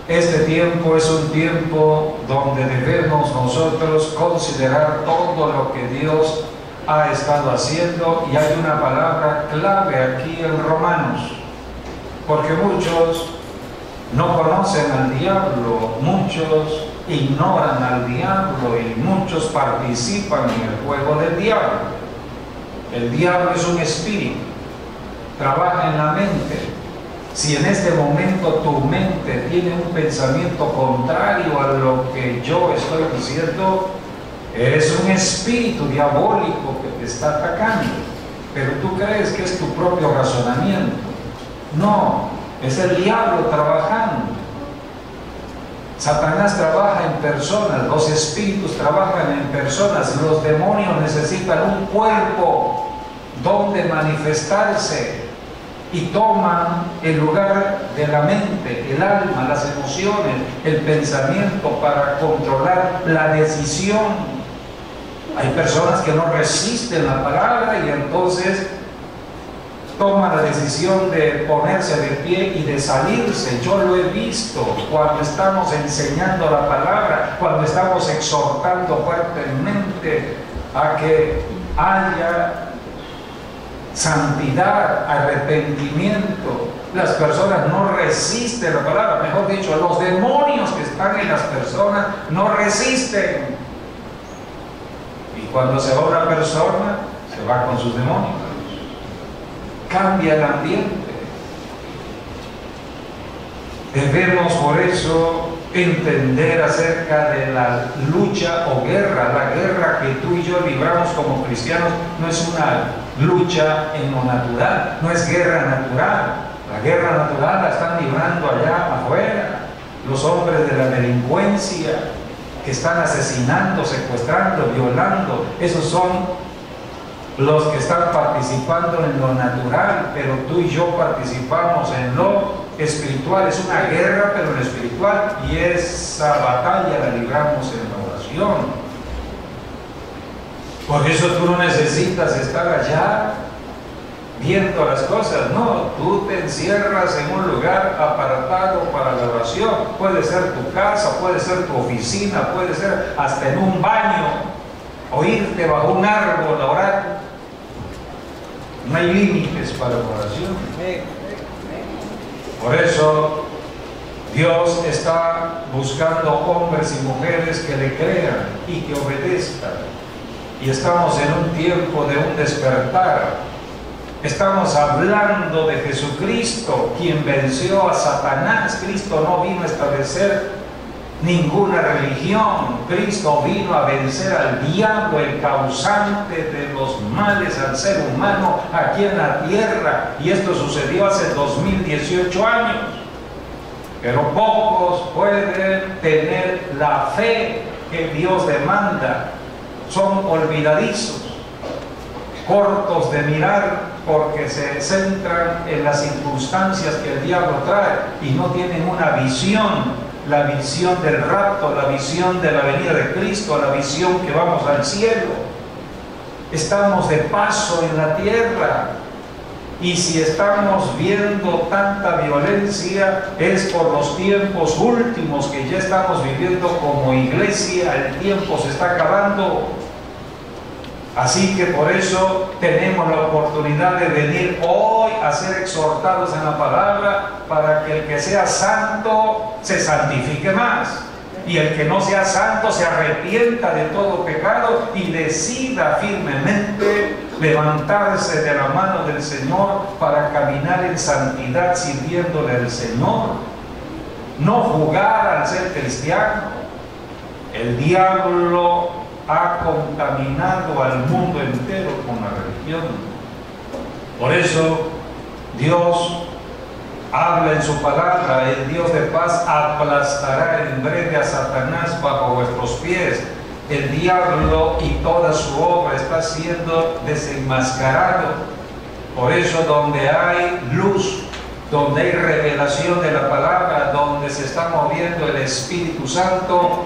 Este tiempo es un tiempo donde debemos nosotros considerar todo lo que Dios ha estado haciendo, y hay una palabra clave aquí en Romanos, porque muchos no conocen al diablo, muchos ignoran al diablo y muchos participan en el juego del diablo. El diablo es un espíritu, trabaja en la mente. Si en este momento tu mente tiene un pensamiento contrario a lo que yo estoy diciendo, eres un espíritu diabólico que te está atacando. Pero tú crees que es tu propio razonamiento. No, es el diablo trabajando. Satanás trabaja en personas, los espíritus trabajan en personas, los demonios necesitan un cuerpo donde manifestarse, y toman el lugar de la mente, el alma, las emociones, el pensamiento para controlar la decisión. Hay personas que no resisten la palabra y entonces toman la decisión de ponerse de pie y de salirse. Yo lo he visto cuando estamos enseñando la palabra, cuando estamos exhortando fuertemente a que haya santidad, arrepentimiento. Las personas no resisten la palabra, mejor dicho, los demonios que están en las personas no resisten. Y cuando se va una persona, se va con sus demonios. Cambia el ambiente. Debemos por eso entender acerca de la lucha o guerra. La guerra que tú y yo libramos como cristianos no es una lucha en lo natural, no es guerra natural. La guerra natural la están librando allá afuera los hombres de la delincuencia que están asesinando, secuestrando, violando. Esos son los que están participando en lo natural, pero tú y yo participamos en lo espiritual. Es una guerra, pero en lo espiritual, y esa batalla la libramos en la oración. Por eso tú no necesitas estar allá viendo las cosas, no, tú te encierras en un lugar apartado para la oración. Puede ser tu casa, puede ser tu oficina, puede ser hasta en un baño, o irte bajo un árbol a orar. No hay límites para la oración. Por eso Dios está buscando hombres y mujeres que le crean y que obedezcan. Y estamos en un tiempo de un despertar. Estamos hablando de Jesucristo, quien venció a Satanás. Cristo no vino a establecer ninguna religión. Cristo vino a vencer al diablo, el causante de los males al ser humano aquí en la tierra. Y esto sucedió hace 2018 años. Pero pocos pueden tener la fe que Dios demanda. Son olvidadizos, cortos de mirar, porque se centran en las circunstancias que el diablo trae y no tienen una visión, la visión del rapto, la visión de la venida de Cristo, la visión que vamos al cielo. Estamos de paso en la tierra, y si estamos viendo tanta violencia es por los tiempos últimos que ya estamos viviendo como iglesia. El tiempo se está acabando. Así que por eso tenemos la oportunidad de venir hoy a ser exhortados en la palabra, para que el que sea santo se santifique más, y el que no sea santo se arrepienta de todo pecado y decida firmemente levantarse de la mano del Señor para caminar en santidad sirviéndole al Señor. No jugar al ser cristiano. El diablo ha contaminado al mundo entero con la religión. Por eso Dios habla en su palabra: el Dios de paz aplastará en breve a Satanás bajo vuestros pies. El diablo y toda su obra está siendo desenmascarado. Por eso, donde hay luz, donde hay revelación de la palabra, donde se está moviendo el Espíritu Santo,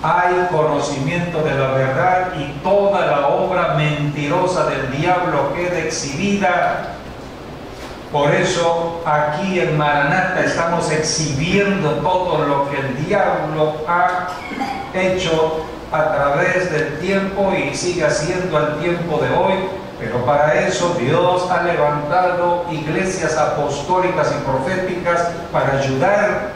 hay conocimiento de la verdad, y toda la obra mentirosa del diablo queda exhibida. Por eso aquí en Maranata estamos exhibiendo todo lo que el diablo ha hecho a través del tiempo y sigue haciendo al tiempo de hoy. Pero para eso Dios ha levantado iglesias apostólicas y proféticas para ayudar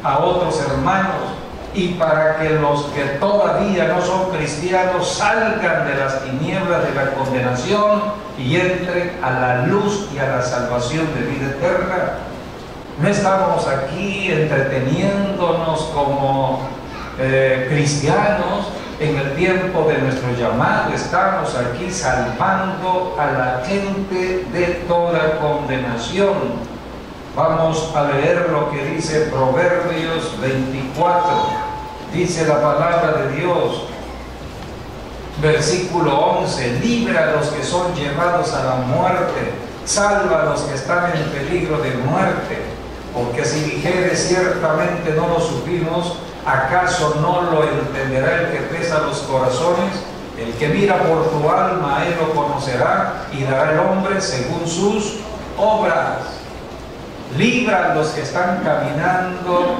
a otros hermanos y para que los que todavía no son cristianos salgan de las tinieblas de la condenación y entren a la luz y a la salvación de vida eterna. No estamos aquí entreteniéndonos como cristianos en el tiempo de nuestro llamado. Estamos aquí salvando a la gente de toda condenación. Vamos a leer lo que dice Proverbios 24. Dice la palabra de Dios, versículo 11: libra a los que son llevados a la muerte, salva a los que están en peligro de muerte. Porque si dijeres ciertamente no lo supimos, ¿acaso no lo entenderá el que pesa los corazones? El que mira por tu alma, él lo conocerá, y dará el hombre según sus obras. Libra a los que están caminando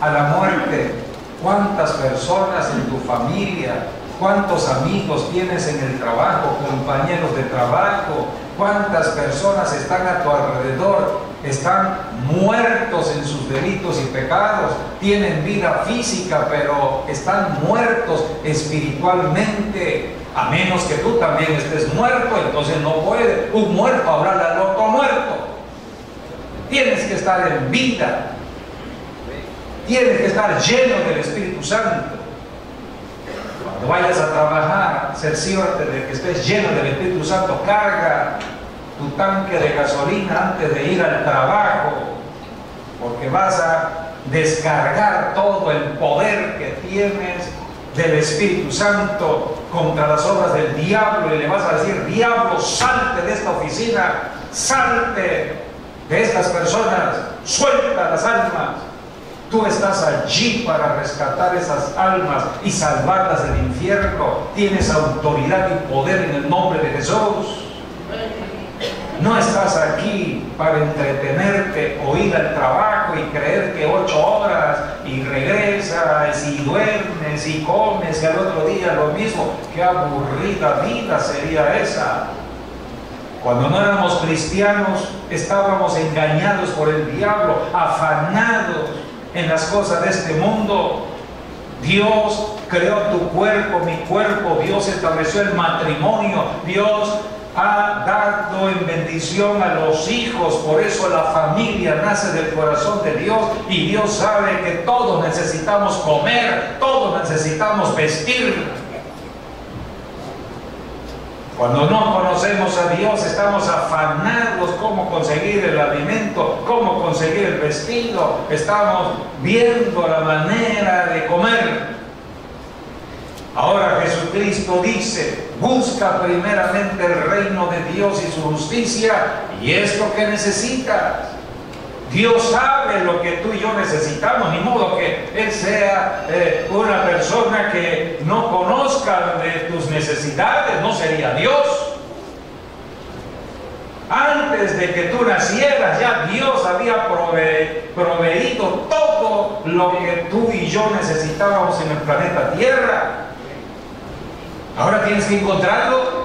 a la muerte. ¿Cuántas personas en tu familia, cuántos amigos tienes en el trabajo, compañeros de trabajo, cuántas personas están a tu alrededor, están muertos en sus delitos y pecados, tienen vida física, pero están muertos espiritualmente? A menos que tú también estés muerto, entonces no puede un muerto hablarle al otro muerto. Tienes que estar en vida, tienes que estar lleno del Espíritu Santo. Cuando vayas a trabajar, cerciórate de que estés lleno del Espíritu Santo. Carga tu tanque de gasolina antes de ir al trabajo, porque vas a descargar todo el poder que tienes del Espíritu Santo contra las obras del diablo, y le vas a decir: diablo, salte de esta oficina, salte de estas personas, suelta las almas. Tú estás allí para rescatar esas almas y salvarlas del infierno. Tienes autoridad y poder en el nombre de Jesús. No estás aquí para entretenerte o ir al trabajo y creer que 8 horas y regresas y duermes y comes y al otro día lo mismo. Qué aburrida vida sería esa. Cuando no éramos cristianos, estábamos engañados por el diablo, afanados en las cosas de este mundo. Dios creó tu cuerpo, mi cuerpo. Dios estableció el matrimonio. Dios ha dado en bendición a los hijos. Por eso la familia nace del corazón de Dios. Y Dios sabe que todos necesitamos comer, todos necesitamos vestir. Cuando no conocemos a Dios, estamos afanados cómo conseguir el alimento, cómo conseguir el vestido. Estamos viendo la manera de comer. Ahora Jesucristo dice: busca primeramente el reino de Dios y su justicia, y es lo que necesitas. Dios sabe lo que tú y yo necesitamos, ni modo que Él sea una persona que no conozca de tus necesidades. No sería Dios. Antes de que tú nacieras, ya Dios había proveído todo lo que tú y yo necesitábamos en el planeta Tierra. Ahora tienes que encontrarlo.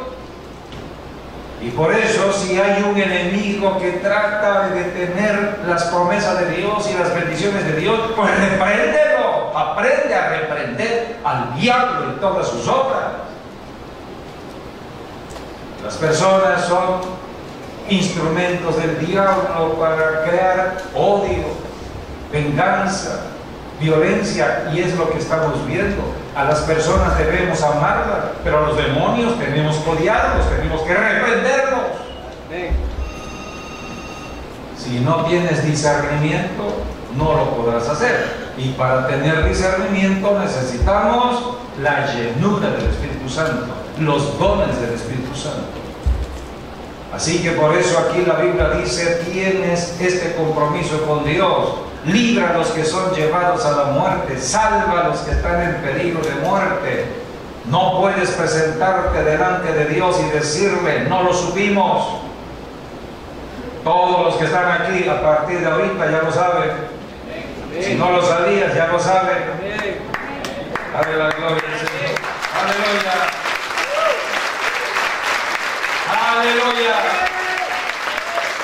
Y por eso, si hay un enemigo que trata de detener las promesas de Dios y las bendiciones de Dios, pues repréndelo. Aprende a reprender al diablo y todas sus obras. Las personas son instrumentos del diablo para crear odio, venganza, violencia, y es lo que estamos viendo. A las personas debemos amarlas, pero a los demonios tenemos que odiarlos, tenemos que reprenderlos. Si no tienes discernimiento, no lo podrás hacer. Y para tener discernimiento necesitamos la llenura del Espíritu Santo, los dones del Espíritu Santo. Así que por eso aquí la Biblia dice: tienes este compromiso con Dios. Libra a los que son llevados a la muerte, salva a los que están en peligro de muerte. No puedes presentarte delante de Dios y decirle: no lo supimos. Todos los que están aquí a partir de ahorita ya lo saben. Si no lo sabías, ya lo saben. Dale la gloria al Señor. Aleluya. Aleluya.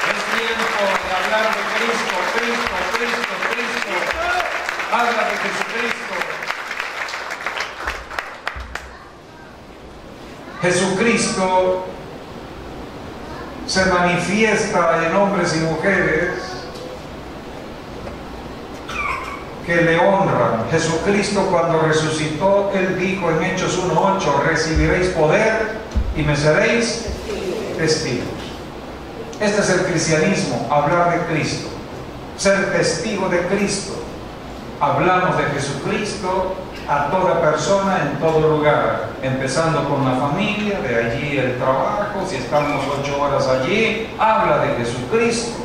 Es tiempo de hablar de Cristo, Cristo, Cristo, Cristo. Habla de Jesucristo. Jesucristo se manifiesta en hombres y mujeres que le honran. Jesucristo, cuando resucitó, Él dijo en Hechos 1:8: recibiréis poder y me seréis testigos. Este es el cristianismo, hablar de Cristo, ser testigo de Cristo. Hablamos de Jesucristo a toda persona, en todo lugar, empezando con la familia, de allí el trabajo. Si estamos 8 horas allí, habla de Jesucristo.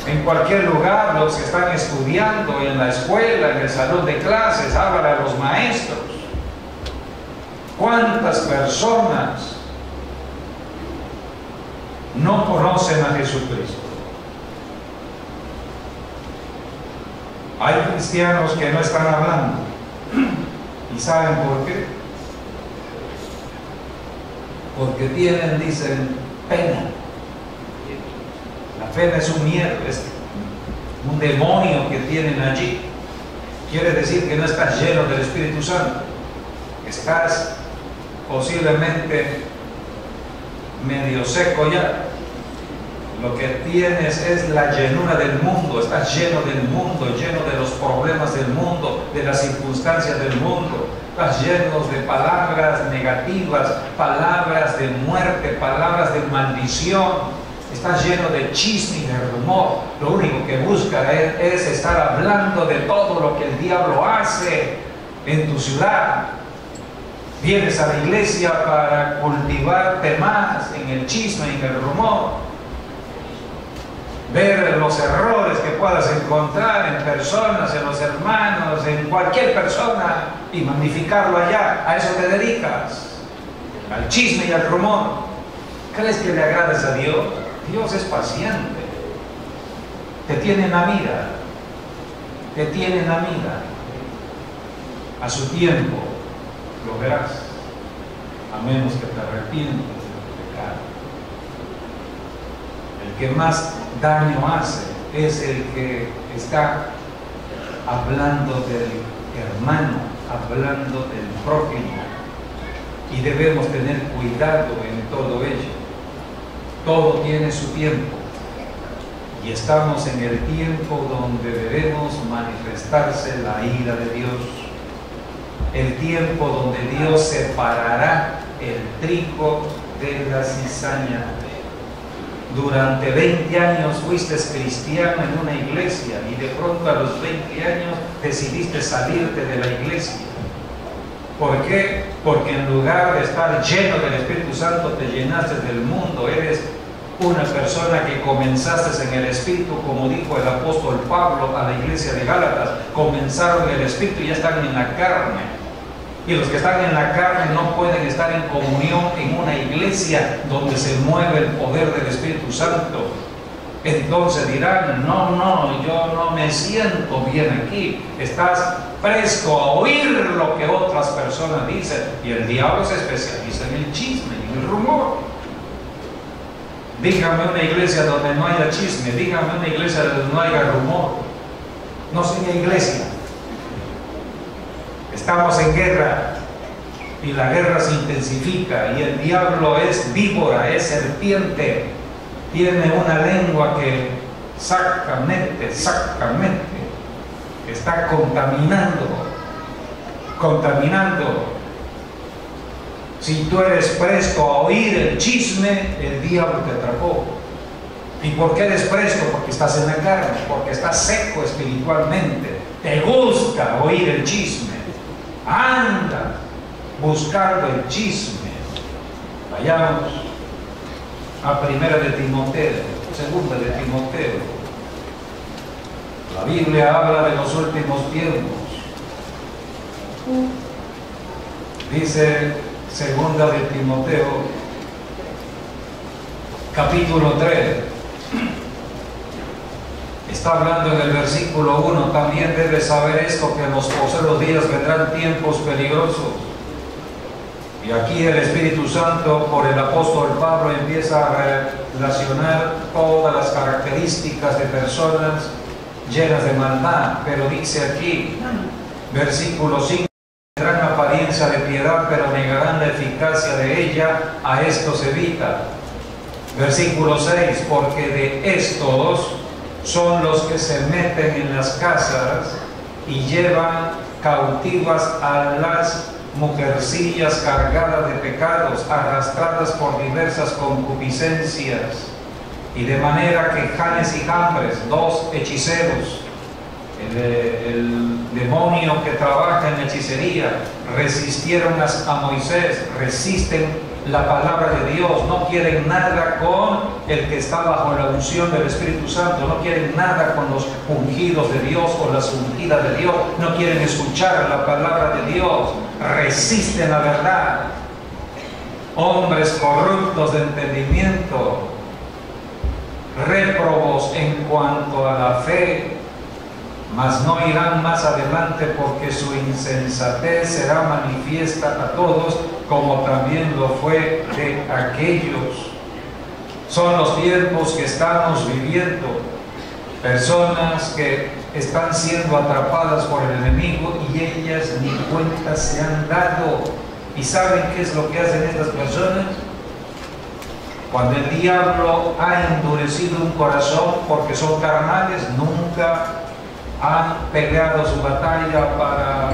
En cualquier lugar, los que están estudiando en la escuela, en el salón de clases, habla a los maestros. ¿Cuántas personas no conocen a Jesucristo? Hay cristianos que no están hablando. ¿Y saben por qué? Porque tienen, dicen, pena. La pena es un miedo, es un demonio que tienen allí. Quiere decir que no estás lleno del Espíritu Santo. Estás posiblemente medio seco ya. Lo que tienes es la llenura del mundo. Estás lleno del mundo, lleno de los problemas del mundo, de las circunstancias del mundo. Estás lleno de palabras negativas, palabras de muerte, palabras de maldición. Estás lleno de chisme y de rumor. Lo único que busca es estar hablando de todo lo que el diablo hace en tu ciudad. Vienes a la iglesia para cultivarte más en el chisme y en el rumor. Ver los errores que puedas encontrar en personas, en los hermanos, en cualquier persona, y magnificarlo allá. A eso te dedicas, al chisme y al rumor. ¿Crees que le agrades a Dios? Dios es paciente. Te tiene en la mira. Te tiene en la mira. A su tiempo lo verás, a menos que te arrepientas del pecado. El que más daño hace es el que está hablando del hermano, hablando del prójimo, y debemos tener cuidado en todo ello. Todo tiene su tiempo, y estamos en el tiempo donde debemos manifestarse la ira de Dios, el tiempo donde Dios separará el trigo de la cizaña. Durante 20 años fuiste cristiano en una iglesia y de pronto a los 20 años decidiste salirte de la iglesia. ¿Por qué? Porque en lugar de estar lleno del Espíritu Santo te llenaste del mundo. Eres una persona que comenzaste en el Espíritu, como dijo el apóstol Pablo a la iglesia de Gálatas. Comenzaron en el Espíritu y ya están en la carne. Y los que están en la carne no pueden estar en comunión en una iglesia donde se mueve el poder del Espíritu Santo. Entonces dirán: no, yo no me siento bien aquí. Estás presto a oír lo que otras personas dicen. Y el diablo se especializa en el chisme y en el rumor. Dígame una iglesia donde no haya chisme. Dígame una iglesia donde no haya rumor. No sea iglesia. Estamos en guerra y la guerra se intensifica, y el diablo es víbora, es serpiente, tiene una lengua que sacamente está contaminando. Si tú eres presto a oír el chisme, el diablo te atrapó. ¿Y por qué eres presto? Porque estás en la carne, porque estás seco espiritualmente. Te gusta oír el chisme. Anda buscando el chisme. Vayamos a primera de Timoteo, segunda de Timoteo. La Biblia habla de los últimos tiempos. Dice segunda de Timoteo, capítulo 3. Está hablando en el versículo 1, también debes saber esto, que en los postreros días vendrán tiempos peligrosos. Y aquí el Espíritu Santo, por el apóstol Pablo, empieza a relacionar todas las características de personas llenas de maldad. Pero dice aquí, versículo 5, tendrán apariencia de piedad, pero negarán la eficacia de ella, a estos evita. Versículo 6, porque de estos son los que se meten en las casas y llevan cautivas a las mujercillas cargadas de pecados, arrastradas por diversas concupiscencias, y de manera que Janes y Jambres, dos hechiceros, el demonio que trabaja en hechicería, resistieron a Moisés, resisten la palabra de Dios, no quieren nada con el que está bajo la unción del Espíritu Santo, no quieren nada con los ungidos de Dios o las ungidas de Dios, no quieren escuchar la palabra de Dios, resisten la verdad. Hombres corruptos de entendimiento, réprobos en cuanto a la fe, mas no irán más adelante, porque su insensatez será manifiesta a todos, como también lo fue de aquellos. Son los tiempos que estamos viviendo, personas que están siendo atrapadas por el enemigo y ellas ni cuenta se han dado. ¿Y saben qué es lo que hacen estas personas? Cuando el diablo ha endurecido un corazón porque son carnales, nunca han peleado su batalla para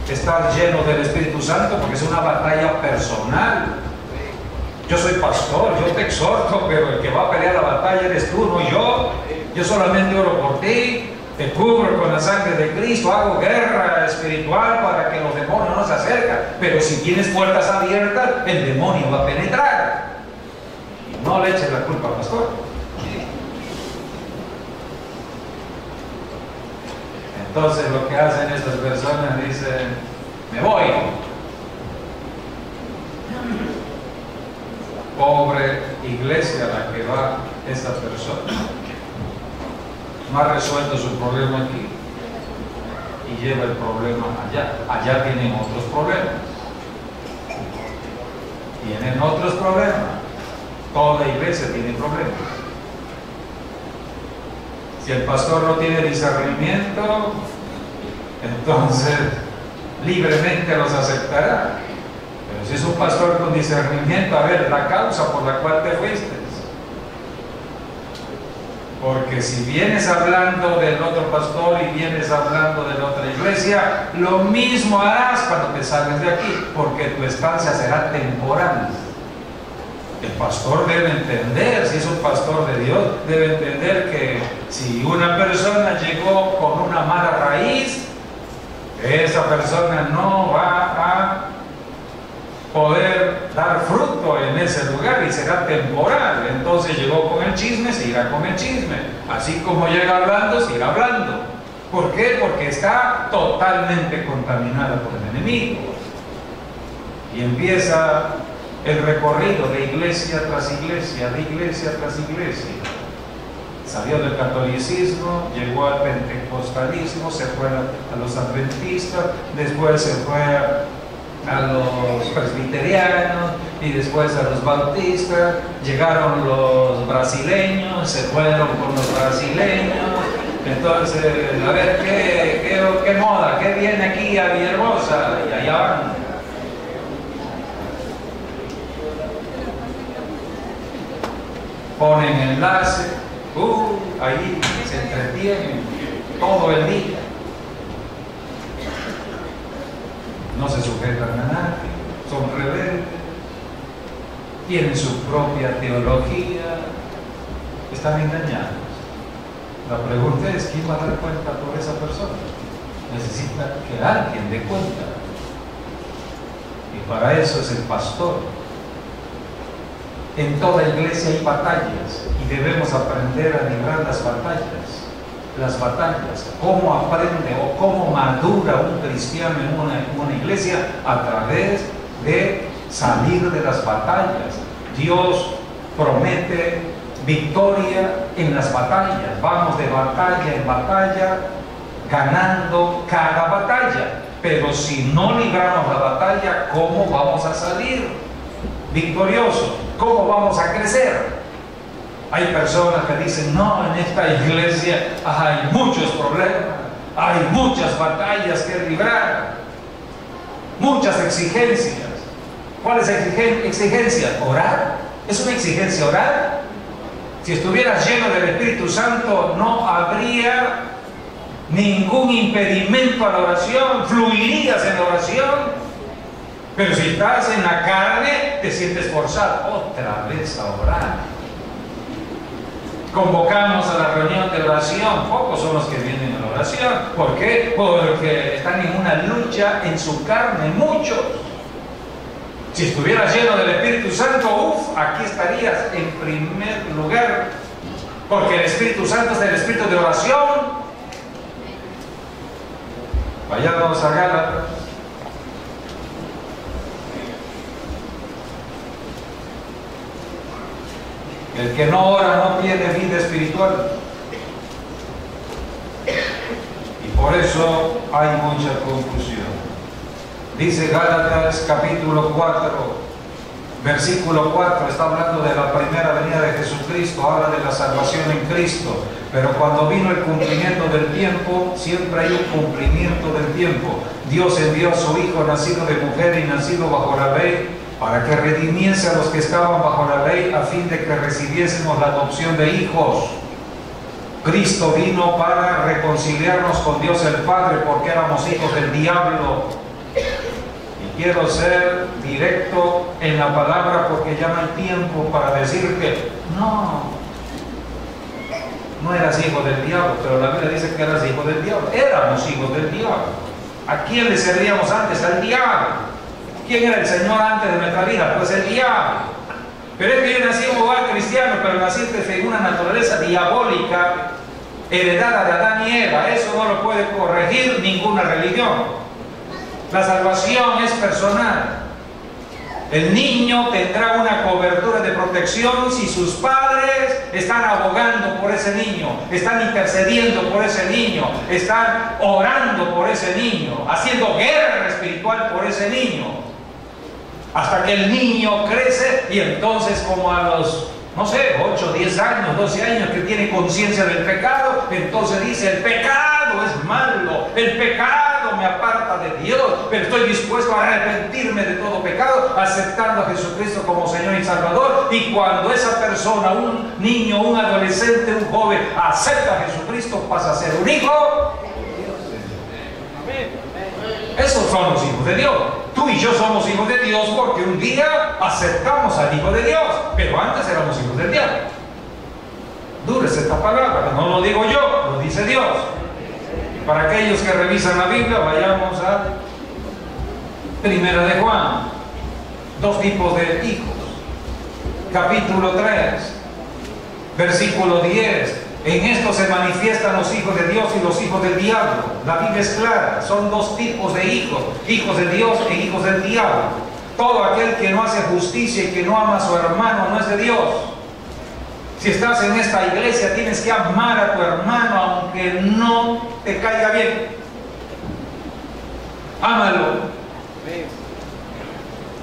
estar llenos del Espíritu Santo, porque es una batalla personal. Yo soy pastor, yo te exhorto, pero el que va a pelear la batalla eres tú, no yo. Yo solamente oro por ti, te cubro con la sangre de Cristo, hago guerra espiritual para que los demonios no se acerquen. Pero si tienes puertas abiertas, el demonio va a penetrar. Y no le eches la culpa al pastor. Entonces lo que hacen estas personas, dicen, me voy. Pobre iglesia la que va esta persona. No ha resuelto su problema aquí y lleva el problema allá. Allá tienen otros problemas. Tienen otros problemas. Toda iglesia tiene problemas. Si el pastor no tiene discernimiento, entonces libremente los aceptará. Pero si es un pastor con discernimiento, a ver, la causa por la cual te fuiste. Porque si vienes hablando del otro pastor y vienes hablando de la otra iglesia, lo mismo harás cuando te salgas de aquí, porque tu estancia será temporal. El pastor debe entender, si es un pastor de Dios, debe entender que si una persona llegó con una mala raíz, esa persona no va a poder dar fruto en ese lugar y será temporal. Entonces llegó con el chisme, se irá con el chisme. Así como llega hablando, se irá hablando. ¿Por qué? Porque está totalmente contaminada por el enemigo. Y empieza el recorrido de iglesia tras iglesia, de iglesia tras iglesia. Salió del catolicismo, llegó al pentecostalismo, se fue a los adventistas, después se fue a los presbiterianos y después a los bautistas. Llegaron los brasileños, se fueron con los brasileños. Entonces, a ver, ¿qué moda? ¿Qué viene aquí a Villahermosa? Y allá van. Ponen enlace, ahí se entretienen todo el día. No se sujetan a nadie, son rebeldes, tienen su propia teología, están engañados. La pregunta es, ¿quién va a dar cuenta por esa persona? Necesita que alguien dé cuenta. Y para eso es el pastor. En toda iglesia hay batallas y debemos aprender a librar las batallas. Las batallas, cómo aprende o cómo madura un cristiano en una iglesia a través de salir de las batallas. Dios promete victoria en las batallas. Vamos de batalla en batalla, ganando cada batalla. Pero si no libramos la batalla, ¿cómo vamos a salir victoriosos? ¿Cómo vamos a crecer? Hay personas que dicen, no, en esta iglesia hay muchos problemas, hay muchas batallas que librar, muchas exigencias. ¿Cuáles exigencias? ¿Orar? ¿Es una exigencia orar? Si estuvieras lleno del Espíritu Santo, no habría ningún impedimento a la oración, fluirías en la oración. Pero si estás en la carne, te sientes forzado otra vez a orar. Convocamos a la reunión de oración, pocos son los que vienen a la oración. ¿Por qué? Porque están en una lucha en su carne, muchos. Si estuvieras lleno del Espíritu Santo, aquí estarías en primer lugar, porque el Espíritu Santo es el espíritu de oración. Vayamos a Gálatas. El que no ora no tiene vida espiritual. Y por eso hay mucha confusión. Dice Gálatas capítulo 4, versículo 4, está hablando de la primera venida de Jesucristo, habla de la salvación en Cristo. Pero cuando vino el cumplimiento del tiempo, siempre hay un cumplimiento del tiempo. Dios envió a su Hijo, nacido de mujer y nacido bajo la ley, para que redimiese a los que estaban bajo la ley, a fin de que recibiésemos la adopción de hijos. Cristo vino para reconciliarnos con Dios el Padre, porque éramos hijos del diablo. Y quiero ser directo en la palabra, porque ya no hay tiempo para decir que no eras hijo del diablo, pero la Biblia dice que eras hijo del diablo. Éramos hijos del diablo. ¿A quién le servíamos antes? Al diablo. ¿Quién era el Señor antes de nuestra vida? Pues el diablo. Pero es que yo nací en un hogar cristiano, pero nací en una naturaleza diabólica heredada de Adán y Eva. Eso no lo puede corregir ninguna religión. La salvación es personal. El niño tendrá una cobertura de protección si sus padres están abogando por ese niño, están intercediendo por ese niño, están orando por ese niño, haciendo guerra espiritual por ese niño. Hasta que el niño crece y entonces, como a los, 8, 10 años, 12 años, que tiene conciencia del pecado, entonces dice: el pecado es malo, el pecado me aparta de Dios, pero estoy dispuesto a arrepentirme de todo pecado, aceptando a Jesucristo como Señor y Salvador. Y cuando esa persona, un niño, un adolescente, un joven, acepta a Jesucristo, pasa a ser un hijo. Esos son los hijos de Dios. Tú y yo somos hijos de Dios porque un día aceptamos al Hijo de Dios, pero antes éramos hijos del diablo. Dura es esta palabra, no lo digo yo, lo dice Dios. Y para aquellos que revisan la Biblia, vayamos a Primera de Juan. Dos tipos de hijos. Capítulo 3, versículo 10. En esto se manifiestan los hijos de Dios y los hijos del diablo. La Biblia es clara, son dos tipos de hijos: hijos de Dios e hijos del diablo. Todo aquel que no hace justicia y que no ama a su hermano no es de Dios. Si estás en esta iglesia, tienes que amar a tu hermano aunque no te caiga bien. Ámalo.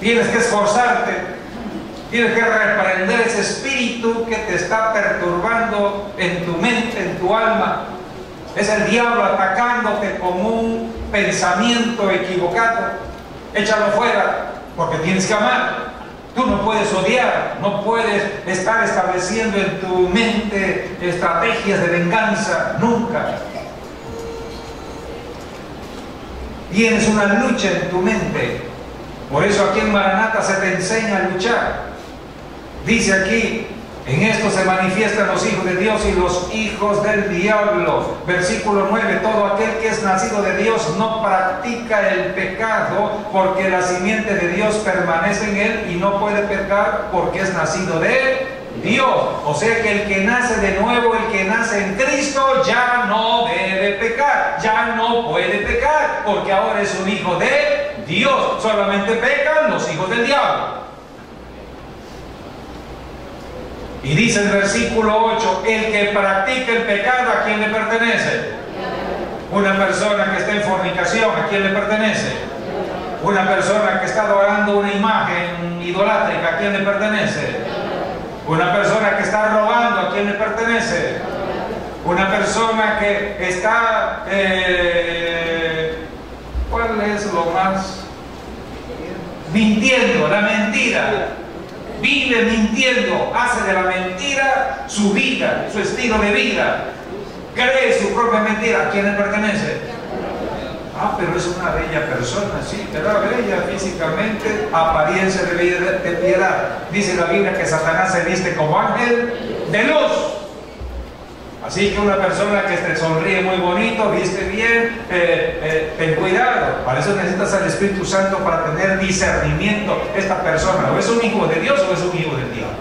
Tienes que esforzarte. Tienes que reprender ese espíritu que te está perturbando en tu mente, en tu alma. Es el diablo atacándote con un pensamiento equivocado. Échalo fuera, porque tienes que amar. Tú no puedes odiar, no puedes estar estableciendo en tu mente estrategias de venganza, nunca. Tienes una lucha en tu mente. Por eso aquí en Maranata se te enseña a luchar. Dice aquí: en esto se manifiestan los hijos de Dios y los hijos del diablo. Versículo 9: todo aquel que es nacido de Dios no practica el pecado, porque la simiente de Dios permanece en él y no puede pecar porque es nacido de Dios. O sea que el que nace de nuevo, el que nace en Cristo, ya no debe pecar, ya no puede pecar, porque ahora es un hijo de Dios. Solamente pecan los hijos del diablo. Y dice el versículo 8, el que practica el pecado, ¿a quién le pertenece? Una persona que está en fornicación, ¿a quién le pertenece? Una persona que está adorando una imagen idolátrica, ¿a quién le pertenece? Una persona que está robando, ¿a quién le pertenece? Una persona que está... ¿cuál es lo más? Mintiendo, la mentira. Vive mintiendo, hace de la mentira su vida, su estilo de vida. Cree su propia mentira. ¿A quién le pertenece? Ah, pero es una bella persona, sí, pero bella físicamente, apariencia de piedad. Dice la Biblia que Satanás se viste como ángel de luz. Así que una persona que te sonríe muy bonito, viste bien, ten cuidado. Para eso necesitas al Espíritu Santo para tener discernimiento. Esta persona, ¿o es un hijo de Dios o es un hijo del diablo?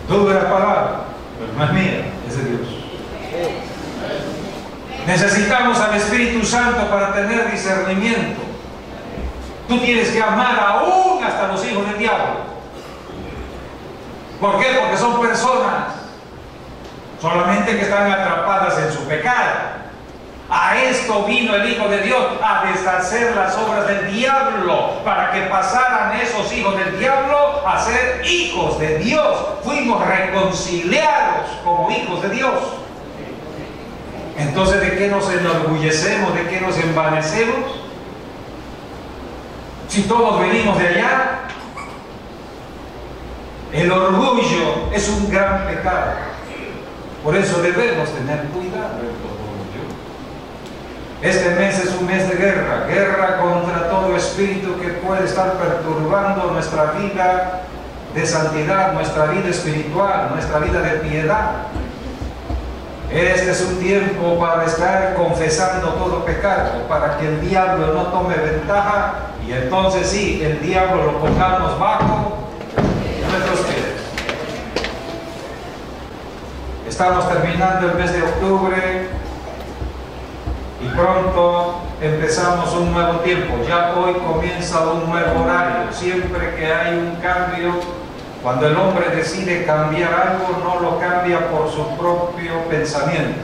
Tuve la palabra, pero no es mía, es de Dios. Necesitamos al Espíritu Santo para tener discernimiento. Tú tienes que amar aún hasta los hijos del diablo. ¿Por qué? Porque son personas solamente que están atrapadas en su pecado. A esto vino el Hijo de Dios, a deshacer las obras del diablo, para que pasaran esos hijos del diablo a ser hijos de Dios. Fuimos reconciliados como hijos de Dios. Entonces, ¿de qué nos enorgullecemos? ¿De qué nos envanecemos? Si todos venimos de allá. El orgullo es un gran pecado. Por eso debemos tener cuidado del orgullo. Este mes es un mes de guerra, guerra contra todo espíritu que puede estar perturbando nuestra vida de santidad, nuestra vida espiritual, nuestra vida de piedad. Este es un tiempo para estar confesando todo pecado, para que el diablo no tome ventaja y entonces sí, el diablo lo pongamos bajo nuestros pies. Estamos terminando el mes de octubre y pronto empezamos un nuevo tiempo. Ya hoy comienza un nuevo horario. Siempre que hay un cambio, cuando el hombre decide cambiar algo, no lo cambia por su propio pensamiento.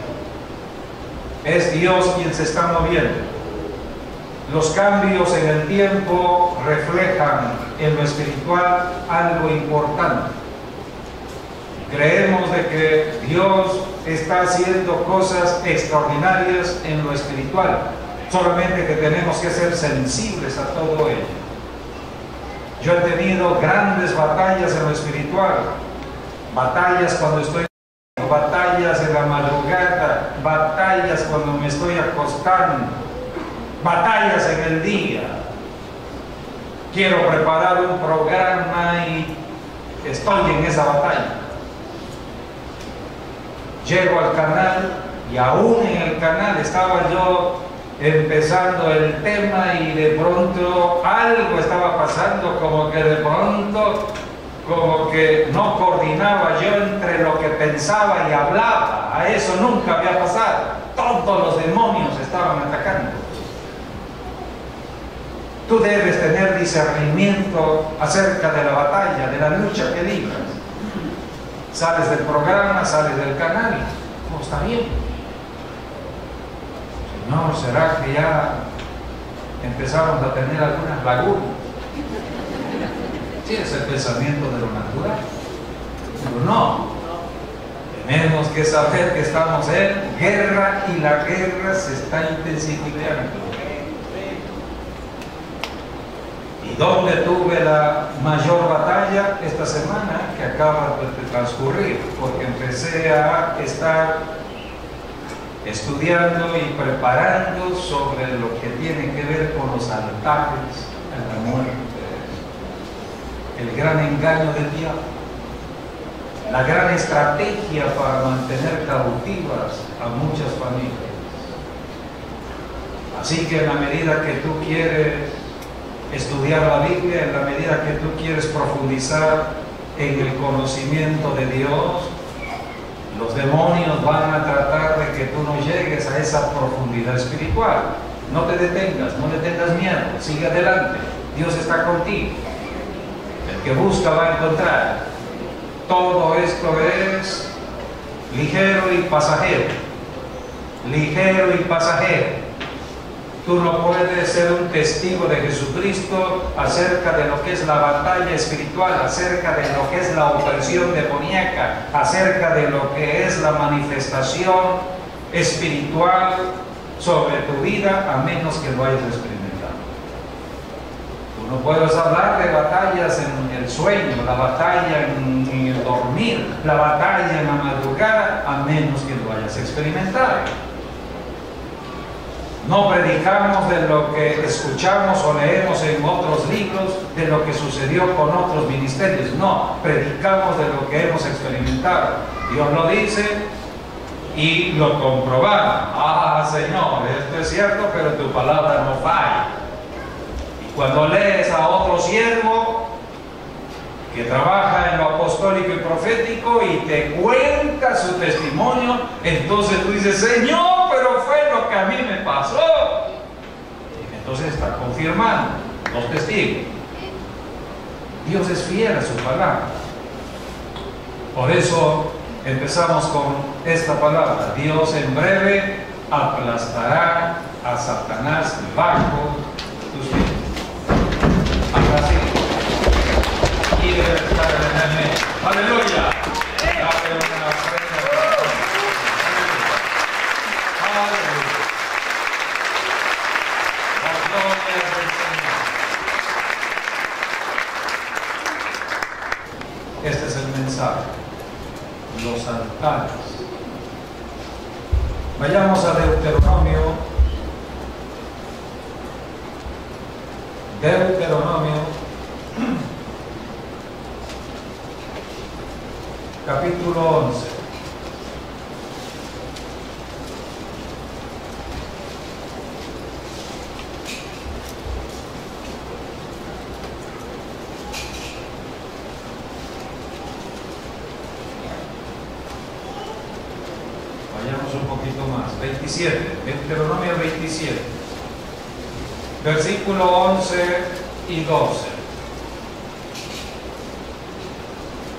Es Dios quien se está moviendo. Los cambios en el tiempo reflejan en lo espiritual algo importante. Creemos de que Dios está haciendo cosas extraordinarias en lo espiritual. Solamente que tenemos que ser sensibles a todo ello. Yo he tenido grandes batallas en lo espiritual. Batallas cuando estoy, batallas en la madrugada, batallas cuando me estoy acostando, batallas en el día. Quiero preparar un programa y estoy en esa batalla. Llego al canal y aún en el canal estaba yo empezando el tema y de pronto algo estaba pasando, como que de pronto como que no coordinaba yo entre lo que pensaba y hablaba. A eso nunca había pasado. Todos los demonios estaban atacando. Tú debes tener discernimiento acerca de la batalla, de la lucha que libras. Sales del programa, sales del canal, no está bien. Señor, ¿será que ya empezamos a tener algunas lagunas? Sí, es el pensamiento de lo natural. Pero no, tenemos que saber que estamos en guerra y la guerra se está intensificando. ¿Y dónde tuve la mayor batalla? Esta semana que acaba de transcurrir, porque empecé a estar estudiando y preparando sobre lo que tiene que ver con los altares a la muerte, el gran engaño del diablo, la gran estrategia para mantener cautivas a muchas familias. Así que en la medida que tú quieres estudiar la Biblia, en la medida que tú quieres profundizar en el conocimiento de Dios, los demonios van a tratar de que tú no llegues a esa profundidad espiritual. No te detengas, no le tengas miedo, sigue adelante, Dios está contigo. El que busca va a encontrar. Todo esto es ligero y pasajero. Ligero y pasajero. Tú no puedes ser un testigo de Jesucristo acerca de lo que es la batalla espiritual, acerca de lo que es la opresión demoníaca, acerca de lo que es la manifestación espiritual sobre tu vida, a menos que lo hayas experimentado. Tú no puedes hablar de batallas en el sueño, la batalla en el dormir, la batalla en la madrugada, a menos que lo hayas experimentado. No predicamos de lo que escuchamos o leemos en otros libros, de lo que sucedió con otros ministerios. No, predicamos de lo que hemos experimentado. Dios lo dice y lo comprobamos. Ah, Señor, esto es cierto, pero tu palabra no falla. Y cuando lees a otro siervo que trabaja en lo apostólico y profético y te cuenta su testimonio, entonces tú dices, Señor, pero fue lo que a mí me pasó. Entonces está confirmando los testigos. Dios es fiel a su palabra. Por eso empezamos con esta palabra. Dios en breve aplastará a Satanás bajo tus pies. Ahora sí. Y debe estar en el medio. Aleluya. Dale una ofrenda. Aleluya. La gloria del Señor. Este es el mensaje. Los altares. Vayamos a Deuteronomio. Capítulo 11. Vayamos un poquito más. 27. Deuteronomio 27. Versículo 11 y 12.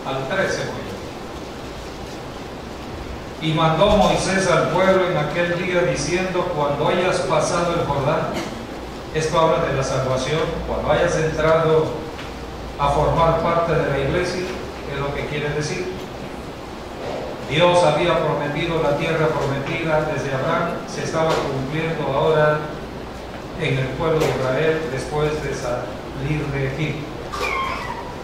Al 13 voy. Y mandó Moisés al pueblo en aquel día diciendo, cuando hayas pasado el Jordán, esto habla de la salvación, cuando hayas entrado a formar parte de la iglesia, es lo que quiere decir. Dios había prometido la tierra prometida desde Abraham, se estaba cumpliendo ahora en el pueblo de Israel después de salir de Egipto.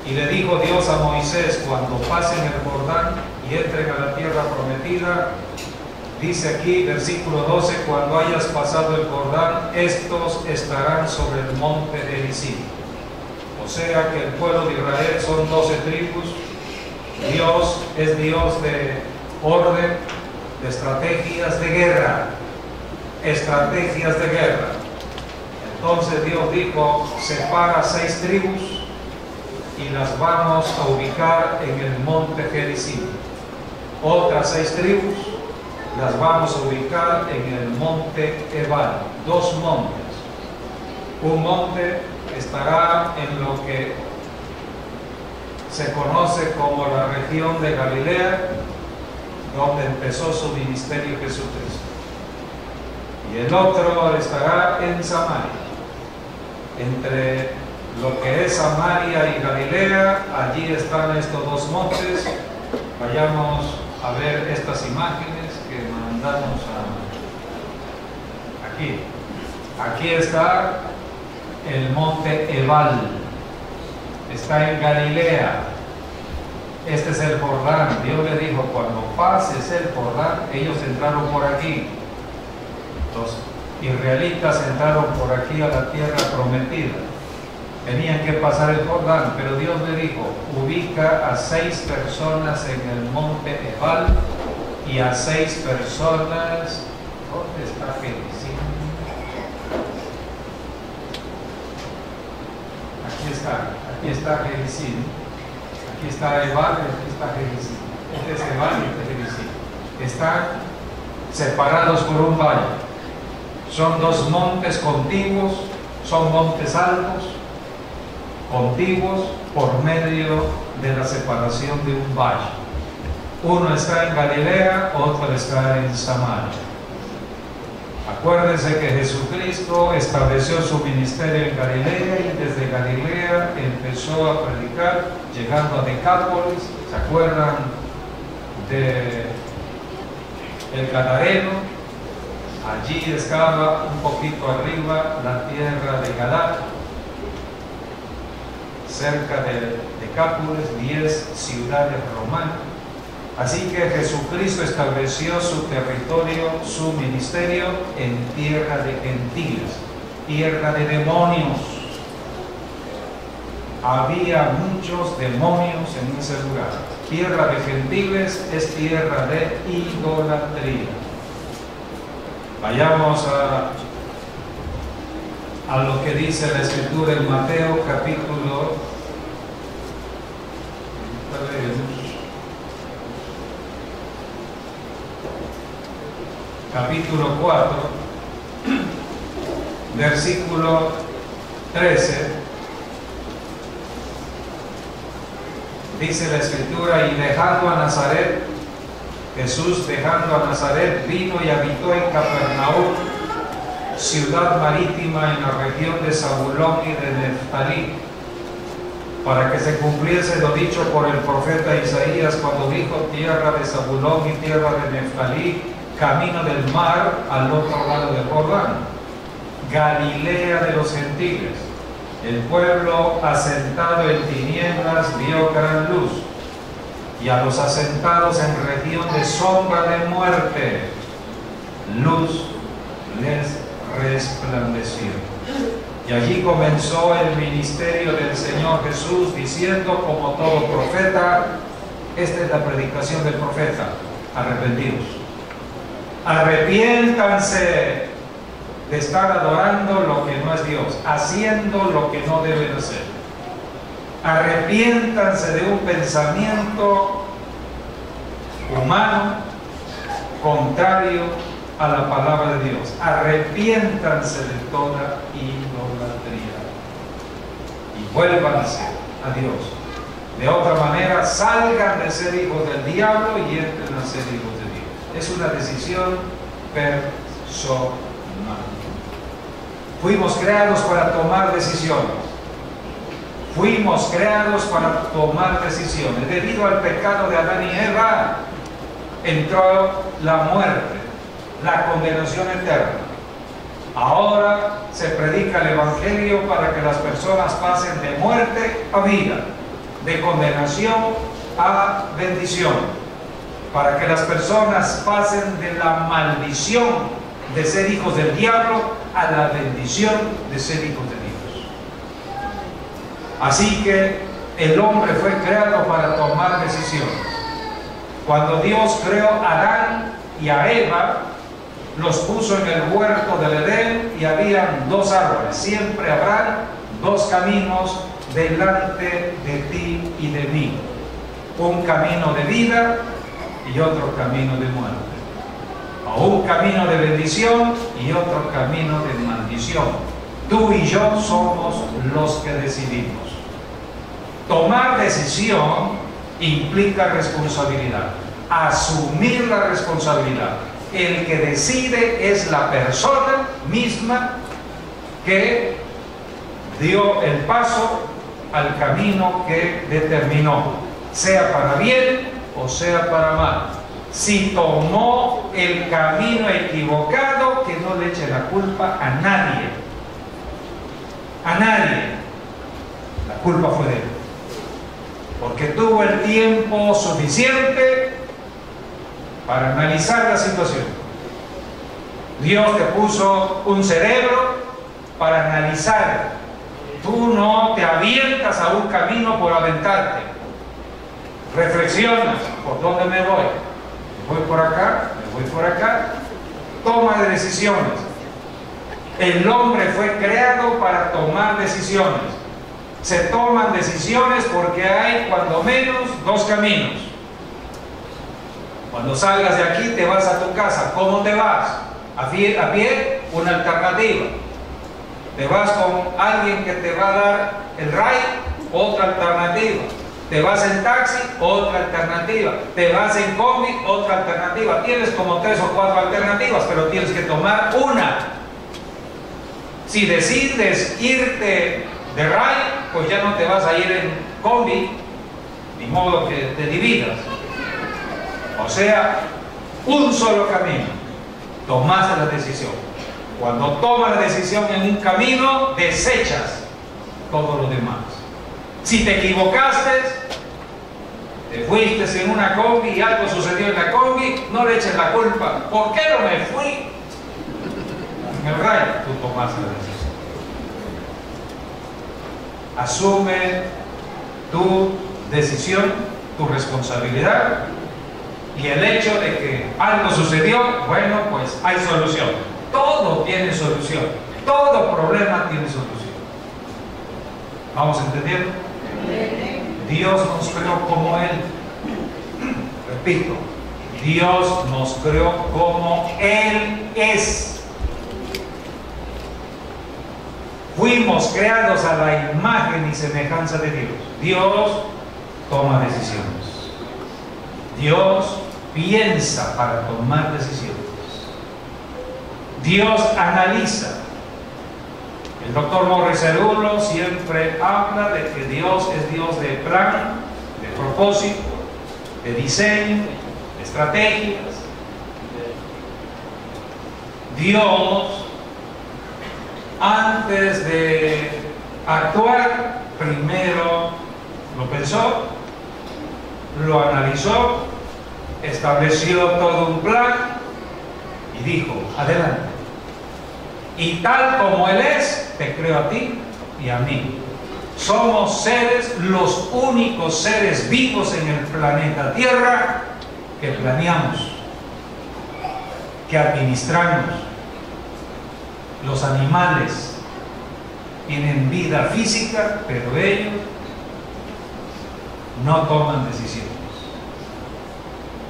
Y le dijo Dios a Moisés, cuando pasen el Jordán y entren a la tierra prometida, dice aquí, versículo 12, cuando hayas pasado el Jordán, estos estarán sobre el monte Gerizim. O sea que el pueblo de Israel son 12 tribus. Dios es Dios de orden, de estrategias de guerra. Estrategias de guerra. Entonces Dios dijo, separa 6 tribus y las vamos a ubicar en el monte Gerizim. Otras 6 tribus las vamos a ubicar en el monte Ebal. 2 montes. Un monte estará en lo que se conoce como la región de Galilea, donde empezó su ministerio Jesucristo. Y el otro estará en Samaria. Entre lo que es Samaria y Galilea, allí están estos 2 montes. Vayamos a ver estas imágenes que mandamos aquí. Aquí está el monte Ebal. Está en Galilea. Este es el Jordán. Dios le dijo, cuando pases el Jordán, ellos entraron por aquí. Los israelitas entraron por aquí a la tierra prometida. Tenían que pasar el Jordán, pero Dios le dijo, ubica a 6 personas en el monte Ebal y a 6 personas. ¿Dónde está Gerizim? Aquí está Gerizim. Aquí está Ebal y aquí está Gerizim. Este es Ebal y este es Gerizim. Están separados por un valle. Son 2 montes contiguos, son montes altos, contiguos por medio de la separación de un valle. Uno está en Galilea, otro está en Samaria. Acuérdense que Jesucristo estableció su ministerio en Galilea y desde Galilea empezó a predicar, llegando a Decápolis. ¿Se acuerdan de el Gadareno? Allí estaba un poquito arriba la tierra de Gadara, cerca de Decápolis, 10 ciudades romanas. Así que Jesucristo estableció su territorio, su ministerio en tierra de gentiles, tierra de demonios. Había muchos demonios en ese lugar. Tierra de gentiles es tierra de idolatría. Vayamos a lo que dice la Escritura en Mateo capítulo 4, versículo 13, dice la Escritura: y dejando a Nazaret, Jesús dejando a Nazaret, vino y habitó en Capernaum, ciudad marítima en la región de Zabulón y de Neftalí, para que se cumpliese lo dicho por el profeta Isaías cuando dijo: tierra de Zabulón y tierra de Neftalí, camino del mar al otro lado del Jordán, Galilea de los gentiles. El pueblo asentado en tinieblas vio gran luz, y a los asentados en región de sombra de muerte, luz les resplandeció. Y allí comenzó el ministerio del Señor Jesús, diciendo, como todo profeta, esta es la predicación del profeta: arrepentidos, arrepiéntanse de estar adorando lo que no es Dios, haciendo lo que no deben hacer. Arrepiéntanse de un pensamiento humano contrario a la palabra de Dios. Arrepiéntanse de toda idolatría y vuélvanse a Dios. De otra manera, salgan de ser hijos del diablo y entren a ser hijos de Dios. Es una decisión personal. Fuimos creados para tomar decisiones. Fuimos creados para tomar decisiones. Debido al pecado de Adán y Eva, entró la muerte, la condenación eterna. Ahora se predica el Evangelio para que las personas pasen de muerte a vida, de condenación a bendición, para que las personas pasen de la maldición de ser hijos del diablo a la bendición de ser hijos de Dios. Así que el hombre fue creado para tomar decisiones. Cuando Dios creó a Adán y a Eva, los puso en el huerto del Edén y habían dos árboles. Siempre habrá dos caminos delante de ti y de mí: un camino de vida y otro camino de muerte, o un camino de bendición y otro camino de maldición. Tú y yo somos los que decidimos. Tomar decisión implica responsabilidad, asumir la responsabilidad. El que decide es la persona misma que dio el paso al camino que determinó, sea para bien o sea para mal. Si tomó el camino equivocado, que no le eche la culpa a nadie. A nadie. La culpa fue de él, porque tuvo el tiempo suficiente para analizar la situación. Dios te puso un cerebro para analizar. Tú no te avientas a un camino por aventarte. Reflexionas: ¿por dónde me voy? ¿Me voy por acá? ¿Me voy por acá? Toma de decisiones. El hombre fue creado para tomar decisiones. Se toman decisiones porque hay cuando menos dos caminos. Cuando salgas de aquí te vas a tu casa. ¿Cómo te vas? ¿A pie? Una alternativa. Te vas con alguien que te va a dar el ride, otra alternativa. Te vas en taxi, otra alternativa. Te vas en combi, otra alternativa. Tienes como 3 o 4 alternativas, pero tienes que tomar una. Si decides irte de ride, pues ya no te vas a ir en combi, ni modo que te dividas. O sea, un solo camino. Tomaste la decisión. Cuando tomas la decisión en un camino, desechas todo lo demás. Si te equivocaste, te fuiste en una combi y algo sucedió en la combi, no le eches la culpa. ¿Por qué no me fui? En el rayo, tú tomaste la decisión. Asume tu decisión, tu responsabilidad, y el hecho de que algo sucedió, bueno, pues hay solución. Todo tiene solución. Todo problema tiene solución. ¿Vamos entendiendo? Dios nos creó como Él. Repito, Dios nos creó como Él es. Fuimos creados a la imagen y semejanza de Dios. Dios toma decisiones. Dios piensa para tomar decisiones. Dios analiza. El doctor Morris Cerullo siempre habla de que Dios es Dios de plan, de propósito, de diseño, de estrategias. Dios, antes de actuar, primero lo pensó, lo analizó, estableció todo un plan y dijo, adelante. Y tal como Él es, te creo a ti y a mí. Somos seres, los únicos seres vivos en el planeta Tierra que planeamos, que administramos. Los animales tienen vida física, pero ellos no toman decisiones.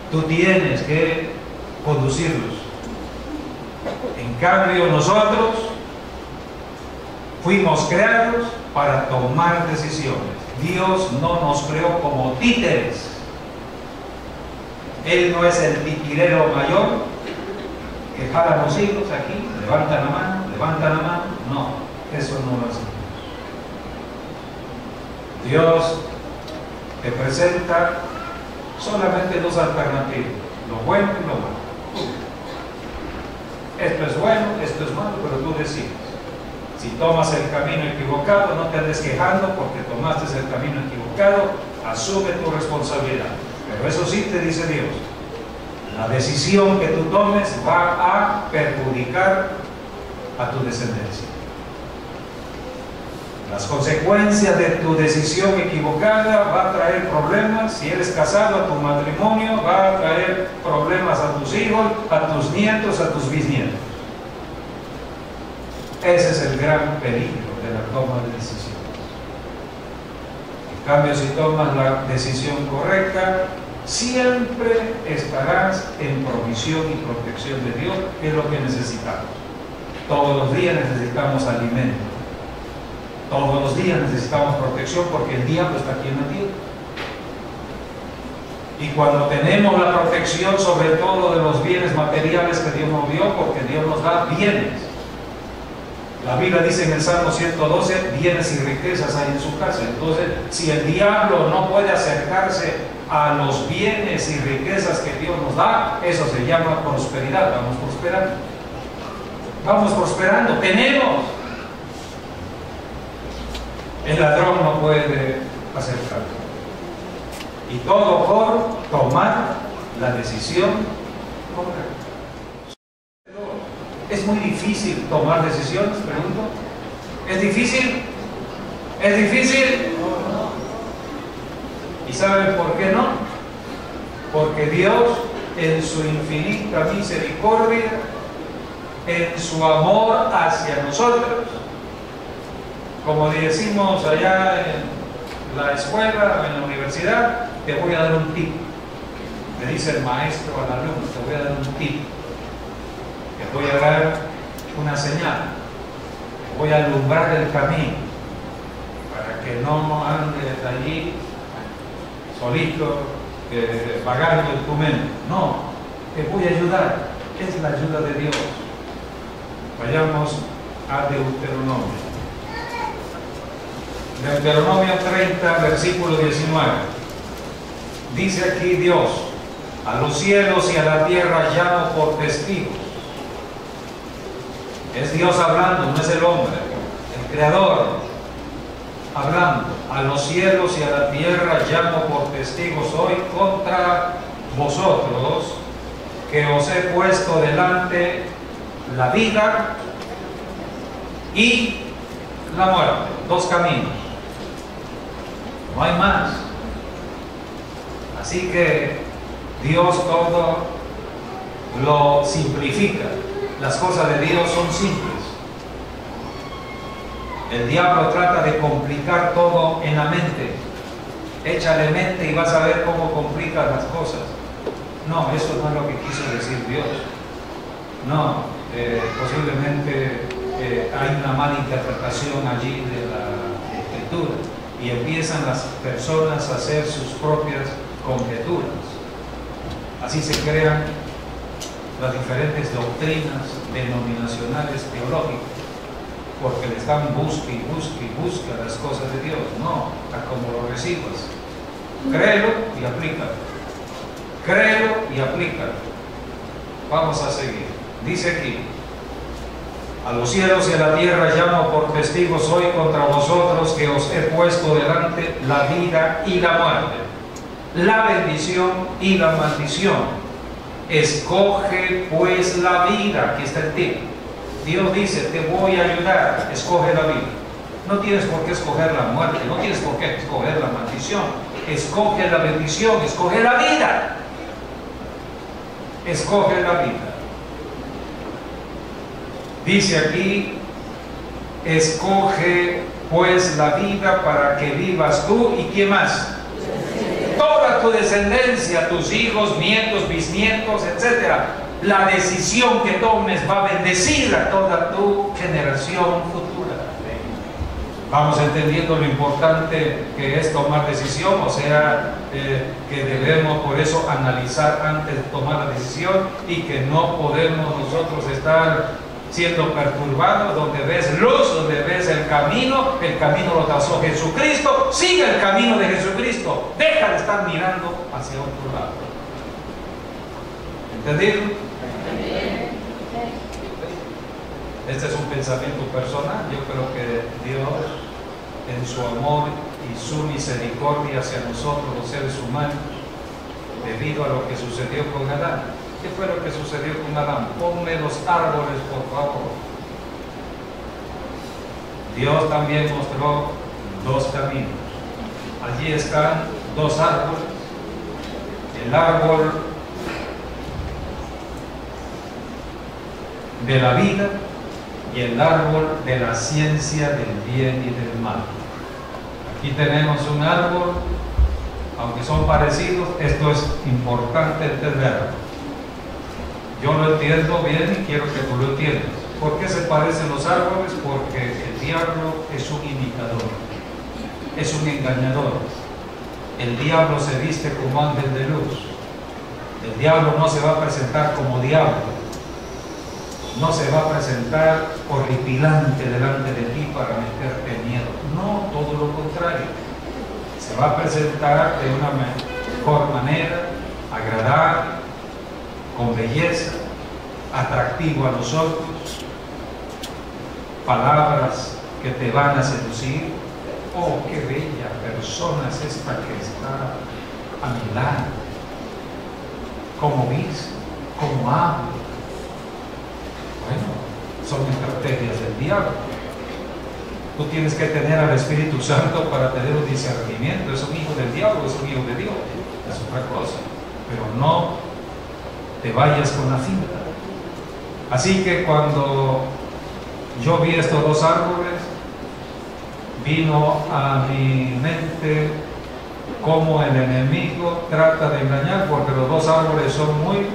Tú tienes que conducirlos. En cambio, nosotros fuimos creados para tomar decisiones. Dios no nos creó como títeres. Él no es el titirero mayor que jala los hilos aquí, levanta la mano. No, eso no lo hace Dios. Dios te presenta solamente 2 alternativas, lo bueno y lo malo. Esto es bueno, esto es malo, pero tú decides. Si tomas el camino equivocado, no te andes quejando porque tomaste el camino equivocado, asume tu responsabilidad. Pero eso sí te dice Dios, la decisión que tú tomes va a perjudicar a tu descendencia. Las consecuencias de tu decisión equivocada va a traer problemas. Si eres casado, a tu matrimonio, va a traer problemas a tus hijos, a tus nietos, a tus bisnietos. Ese es el gran peligro de la toma de decisiones. En cambio, si tomas la decisión correcta, siempre estarás en provisión y protección de Dios, que es lo que necesitamos. Todos los días necesitamos alimento. Todos los días necesitamos protección porque el diablo está aquí en la tierra. Y cuando tenemos la protección sobre todo de los bienes materiales que Dios nos dio, porque Dios nos da bienes. La Biblia dice en el Salmo 112, bienes y riquezas hay en su casa. Entonces, si el diablo no puede acercarse a los bienes y riquezas que Dios nos da, eso se llama prosperidad. Vamos prosperando. Vamos prosperando. Tenemos. El ladrón no puede acercarse. Y todo por tomar la decisión correcta. ¿Es muy difícil tomar decisiones? Pregunto. ¿Es difícil? ¿Es difícil? ¿Y saben por qué no? Porque Dios, en su infinita misericordia, en su amor hacia nosotros, como decimos allá en la escuela, en la universidad, te voy a dar un tip. Le dice el maestro al alumno, te voy a dar un tip. Te voy a dar una señal. Te voy a alumbrar el camino para que no andes allí solito vagando en tu mente. No, te voy a ayudar. Es la ayuda de Dios. Vayamos a Deuteronomio. Deuteronomio 30, versículo 19. Dice aquí Dios: a los cielos y a la tierra llamo por testigos. Es Dios hablando, no es el hombre, el Creador hablando. A los cielos y a la tierra llamo por testigos hoy contra vosotros, que os he puesto delante la vida y la muerte. Dos caminos, no hay más. Así que Dios todo lo simplifica. Las cosas de Dios son simples. El diablo trata de complicar todo en la mente. Échale mente y vas a ver cómo complica las cosas. No, eso no es lo que quiso decir Dios. No, posiblemente hay una mala interpretación allí de la Escritura y empiezan las personas a hacer sus propias conjeturas. Así se crean las diferentes doctrinas denominacionales teológicas, porque le están busque las cosas de Dios. No, a como lo recibas. Créelo y aplícalo. Créelo y aplícalo. Vamos a seguir. Dice aquí: a los cielos y a la tierra llamo por testigos hoy contra vosotros, que os he puesto delante la vida y la muerte, la bendición y la maldición. Escoge pues la vida. Aquí está el tip. Dios dice: te voy a ayudar, escoge la vida. No tienes por qué escoger la muerte, no tienes por qué escoger la maldición. Escoge la bendición, escoge la vida. Escoge la vida. Dice aquí: escoge pues la vida para que vivas tú y ¿quién más? Toda tu descendencia, tus hijos, nietos, bisnietos, etc. La decisión que tomes va a bendecir a toda tu generación futura. Vamos entendiendo lo importante que es tomar decisión, o sea, que debemos por eso analizar antes de tomar la decisión, y que no podemos nosotros estar siendo perturbados. Donde ves luz, donde ves el camino lo trazó Jesucristo. Sigue el camino de Jesucristo, deja de estar mirando hacia otro lado. ¿Entendido? Este es un pensamiento personal. Yo creo que Dios, en su amor y su misericordia hacia nosotros los seres humanos, debido a lo que sucedió con Adán. ¿Qué fue lo que sucedió con Adán? Ponme los árboles, por favor. Dios también mostró dos caminos. Allí están dos árboles: el árbol de la vida y el árbol de la ciencia del bien y del mal. Aquí tenemos un árbol, aunque son parecidos. Esto es importante entenderlo. Yo lo entiendo bien y quiero que tú lo entiendas. ¿Por qué se parecen los árboles? Porque el diablo es un imitador, es un engañador. El diablo se viste como ángel de luz. El diablo no se va a presentar como diablo, no se va a presentar horripilante delante de ti para meterte miedo. No, todo lo contrario. Se va a presentar de una mejor manera, agradable, con belleza, atractivo a los ojos, palabras que te van a seducir. Oh, qué bella persona es esta que está a mi lado, cómo viste, cómo habla. Bueno, son estrategias del diablo. Tú tienes que tener al Espíritu Santo para tener un discernimiento. ¿Es un hijo del diablo o es un hijo de Dios? Es otra cosa. Pero no te vayas con la finta. Así que cuando yo vi estos dos árboles, vino a mi mente cómo el enemigo trata de engañar, porque los dos árboles son muy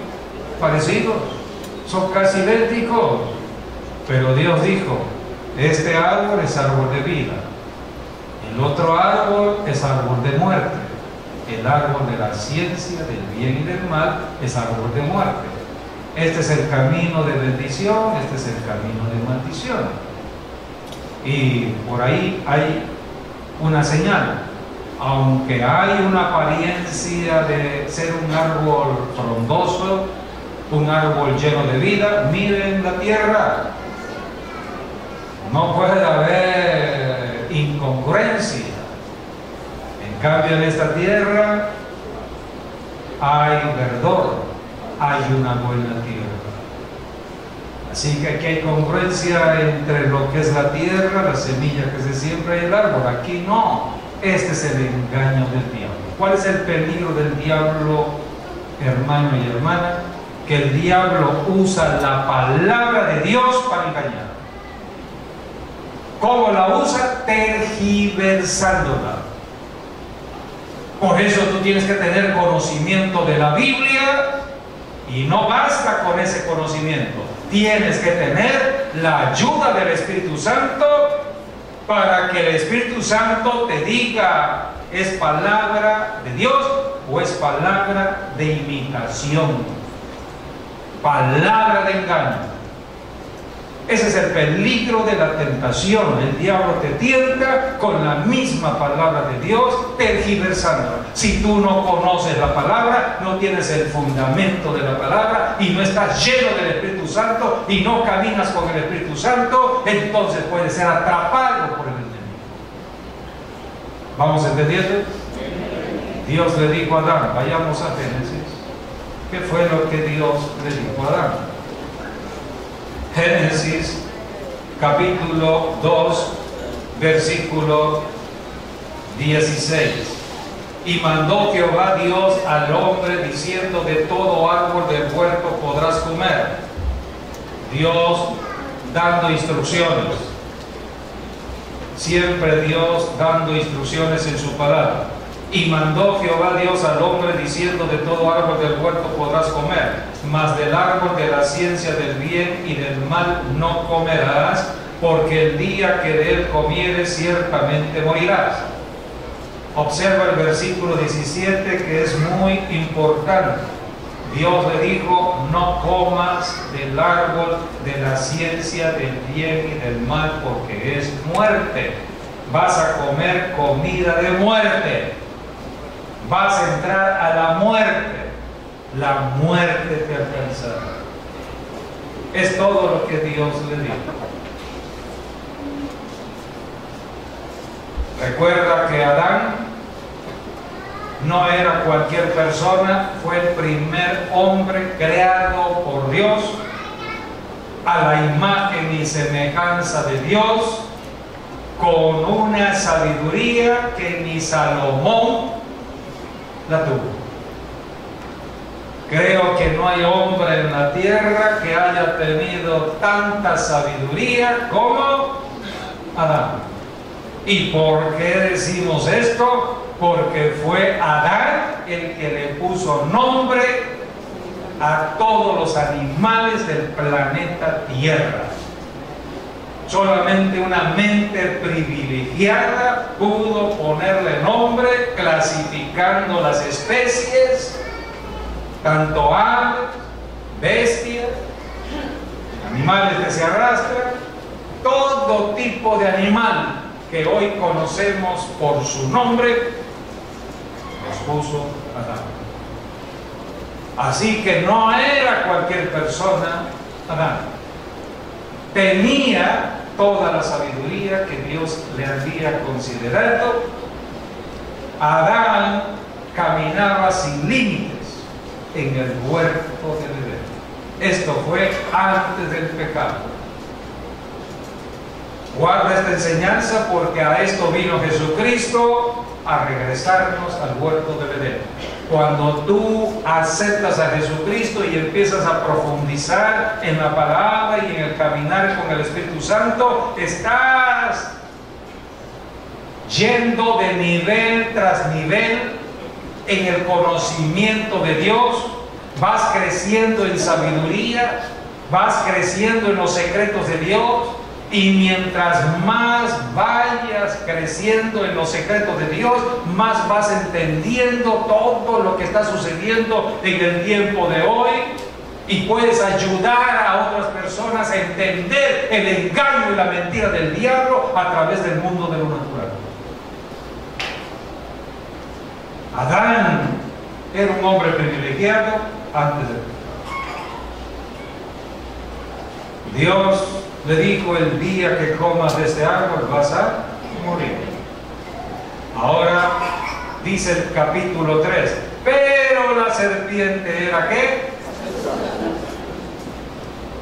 parecidos, son casi idénticos. Pero Dios dijo: Este árbol es árbol de vida, el otro árbol es árbol de muerte. El árbol de la ciencia del bien y del mal es árbol de muerte. Este es el camino de bendición, este es el camino de maldición. Y por ahí hay una señal. Aunque hay una apariencia de ser un árbol frondoso, un árbol lleno de vida, miren la tierra. No puede haber incongruencia. En cambio, en esta tierra hay verdor, hay una buena tierra. Así que aquí hay congruencia entre lo que es la tierra, la semilla que se siembra y el árbol. Aquí no. Este es el engaño del diablo. ¿Cuál es el peligro del diablo, hermano y hermana? Que el diablo usa la palabra de Dios para engañar. ¿Cómo la usa? Tergiversándola. Por eso tú tienes que tener conocimiento de la Biblia, y no basta con ese conocimiento. Tienes que tener la ayuda del Espíritu Santo para que el Espíritu Santo te diga, ¿es palabra de Dios o es palabra de imitación? Palabra de engaño. Ese es el peligro de la tentación. El diablo te tienta con la misma palabra de Dios, tergiversándola. Si tú no conoces la palabra, no tienes el fundamento de la palabra y no estás lleno del Espíritu Santo y no caminas con el Espíritu Santo, entonces puedes ser atrapado por el enemigo. ¿Vamos entendiendo? Dios le dijo a Adán, vayamos a Génesis. ¿Qué fue lo que Dios le dijo a Adán? Génesis capítulo 2 versículo 16. Y mandó Jehová Dios al hombre diciendo, de todo árbol del huerto podrás comer. Dios dando instrucciones, siempre Dios dando instrucciones en su palabra. Y mandó Jehová Dios al hombre diciendo, de todo árbol del huerto podrás comer, mas del árbol de la ciencia del bien y del mal no comerás, porque el día que de él comieres ciertamente morirás. Observa el versículo 17, que es muy importante. Dios le dijo, no comas del árbol de la ciencia del bien y del mal, porque es muerte. Vas a comer comida de muerte. Vas a entrar a la muerte. La muerte te alcanzará. Es todo lo que Dios le dijo. Recuerda que Adán no era cualquier persona, fue el primer hombre creado por Dios a la imagen y semejanza de Dios, con una sabiduría que ni Salomón la tuvo. Creo que no hay hombre en la tierra que haya tenido tanta sabiduría como Adán. ¿Y por qué decimos esto? Porque fue Adán el que le puso nombre a todos los animales del planeta Tierra. Solamente una mente privilegiada pudo ponerle nombre, clasificando las especies, tanto aves, bestias, animales que se arrastran, todo tipo de animal que hoy conocemos por su nombre, los puso Adán. Así que no era cualquier persona Adán. Tenía toda la sabiduría que Dios le había considerado. Adán caminaba sin límites en el huerto del Edén. Esto fue antes del pecado. Guarda esta enseñanza, porque a esto vino Jesucristo, a regresarnos al huerto del Edén. Cuando tú aceptas a Jesucristo y empiezas a profundizar en la palabra y en el caminar con el Espíritu Santo, estás yendo de nivel tras nivel en el conocimiento de Dios, vas creciendo en sabiduría, vas creciendo en los secretos de Dios, Y mientras más vayas creciendo en los secretos de Dios, más vas entendiendo todo lo que está sucediendo en el tiempo de hoy, y puedes ayudar a otras personas a entender el engaño y la mentira del diablo a través del mundo de lo natural. Adán era un hombre privilegiado antes del pecado. Dios le dijo: el día que comas de este árbol vas a morir. Ahora dice el capítulo 3, pero la serpiente era ¿qué?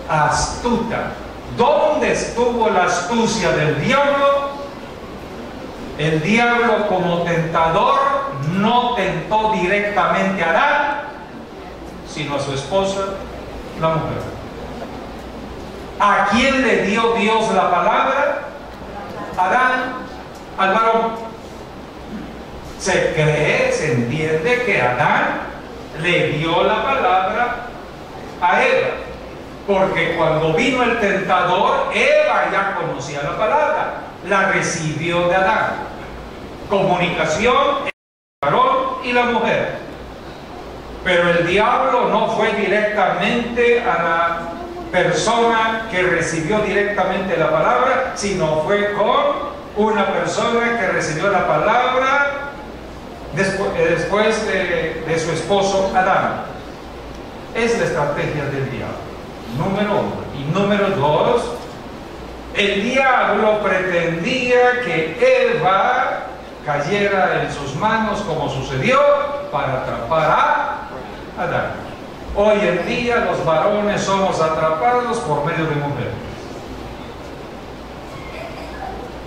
Astuta. ¿Dónde estuvo la astucia del diablo? El diablo, como tentador, no tentó directamente a Adán, sino a su esposa, la mujer. ¿A quién le dio Dios la palabra? Adán, al varón. Se cree, se entiende que Adán le dio la palabra a Eva, porque cuando vino el tentador, Eva ya conocía la palabra, la recibió de Adán. Comunicación entre el varón y la mujer. Pero el diablo no fue directamente a la persona que recibió directamente la palabra, sino fue con una persona que recibió la palabra después de su esposo Adán. Es la estrategia del diablo, número uno. Y número dos, el diablo pretendía que Eva cayera en sus manos, como sucedió, para atrapar a Adán. Hoy en día los varones somos atrapados por medio de mujeres.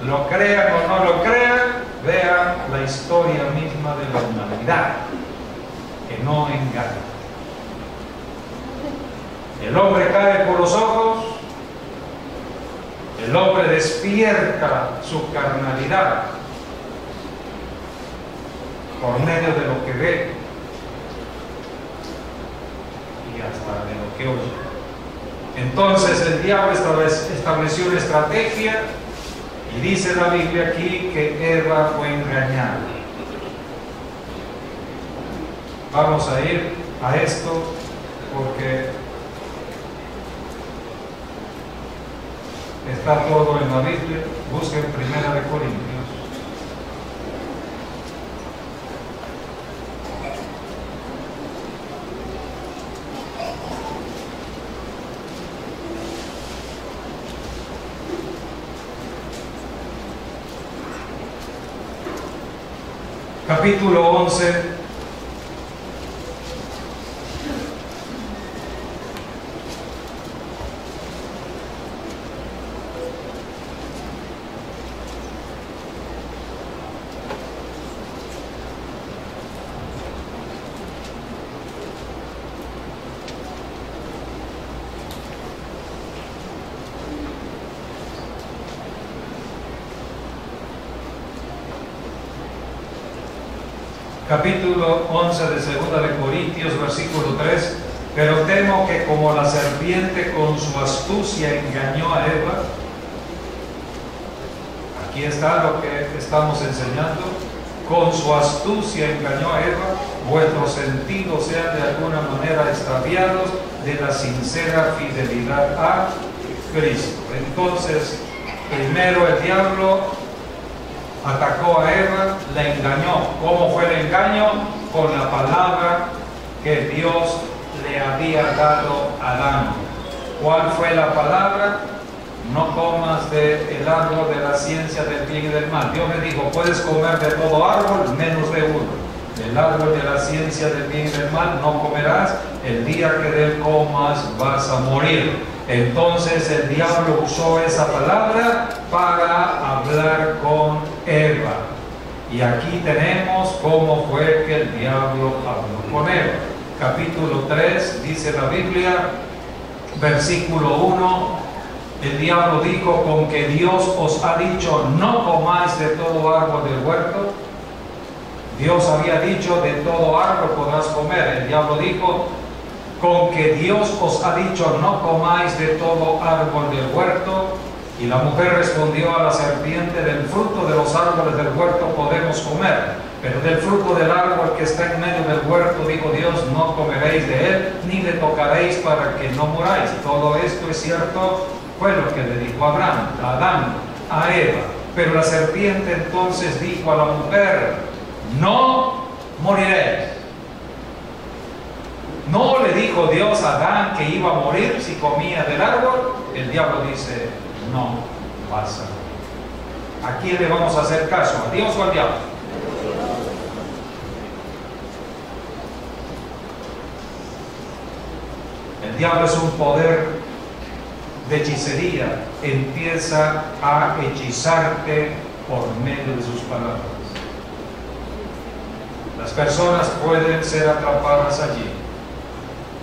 Lo crean o no lo crean, vean la historia misma de la humanidad, que no engaña. El hombre cae por los ojos, el hombre despierta su carnalidad por medio de lo que ve y hasta de lo que oye. Entonces el diablo estableció una estrategia, y dice la Biblia aquí que Eva fue engañada. Vamos a ir a esto porque está todo en la Biblia. Busquen 1 Corintios. Capítulo 11, capítulo 11 de 2 de Corintios, versículo 3. Pero temo que como la serpiente con su astucia engañó a Eva, aquí está lo que estamos enseñando, con su astucia engañó a Eva, vuestros sentidos sean de alguna manera extraviados de la sincera fidelidad a Cristo. Entonces, primero el diablo atacó a Eva, la engañó. ¿Cómo fue el engaño? Con la palabra que Dios le había dado a Adán. ¿Cuál fue la palabra? No comas del árbol de la ciencia del bien y del mal. Dios le dijo: puedes comer de todo árbol menos de uno. Del árbol de la ciencia del bien y del mal no comerás, el día que de él comas vas a morir. Entonces el diablo usó esa palabra para hablar con Eva. Y aquí tenemos cómo fue que el diablo habló con Eva. Capítulo 3, dice la Biblia, versículo 1, el diablo dijo: con que Dios os ha dicho no comáis de todo árbol del huerto. Dios había dicho: de todo árbol podrás comer. El diablo dijo: con que Dios os ha dicho no comáis de todo árbol del huerto. Y la mujer respondió a la serpiente: del fruto de los árboles del huerto podemos comer, pero del fruto del árbol que está en medio del huerto, dijo Dios, no comeréis de él, ni le tocaréis para que no muráis. Todo esto es cierto, fue lo que le dijo Adán, a Eva. Pero la serpiente entonces dijo a la mujer: no moriréis. No le dijo Dios a Adán que iba a morir si comía del árbol. El diablo dice: no vas a morir. ¿A quién le vamos a hacer caso? ¿A Dios o al diablo? El diablo es un poder de hechicería. Empieza a hechizarte por medio de sus palabras. Las personas pueden ser atrapadas allí.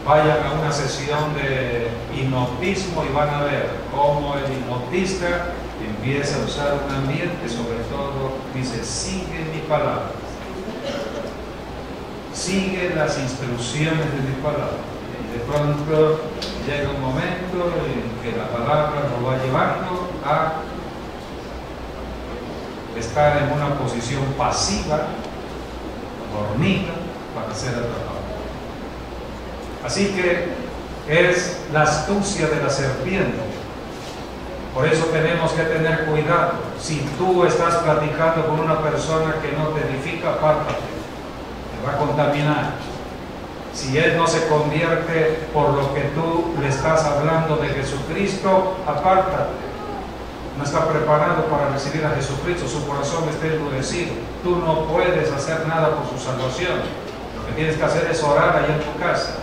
Vayan a una sesión de hipnotismo y van a ver cómo el hipnotista empieza a usar un ambiente, sobre todo dice: sigue mi palabra, sigue las instrucciones de mi palabra. Y de pronto llega un momento en que la palabra lo va llevando a estar en una posición pasiva, dormida, para ser atrapado. Así que es la astucia de la serpiente. Por eso tenemos que tener cuidado. Si tú estás platicando con una persona que no te edifica, apártate, te va a contaminar. Si él no se convierte por lo que tú le estás hablando de Jesucristo, apártate. No está preparado para recibir a Jesucristo, su corazón está endurecido. Tú no puedes hacer nada por su salvación. Lo que tienes que hacer es orar allá en tu casa,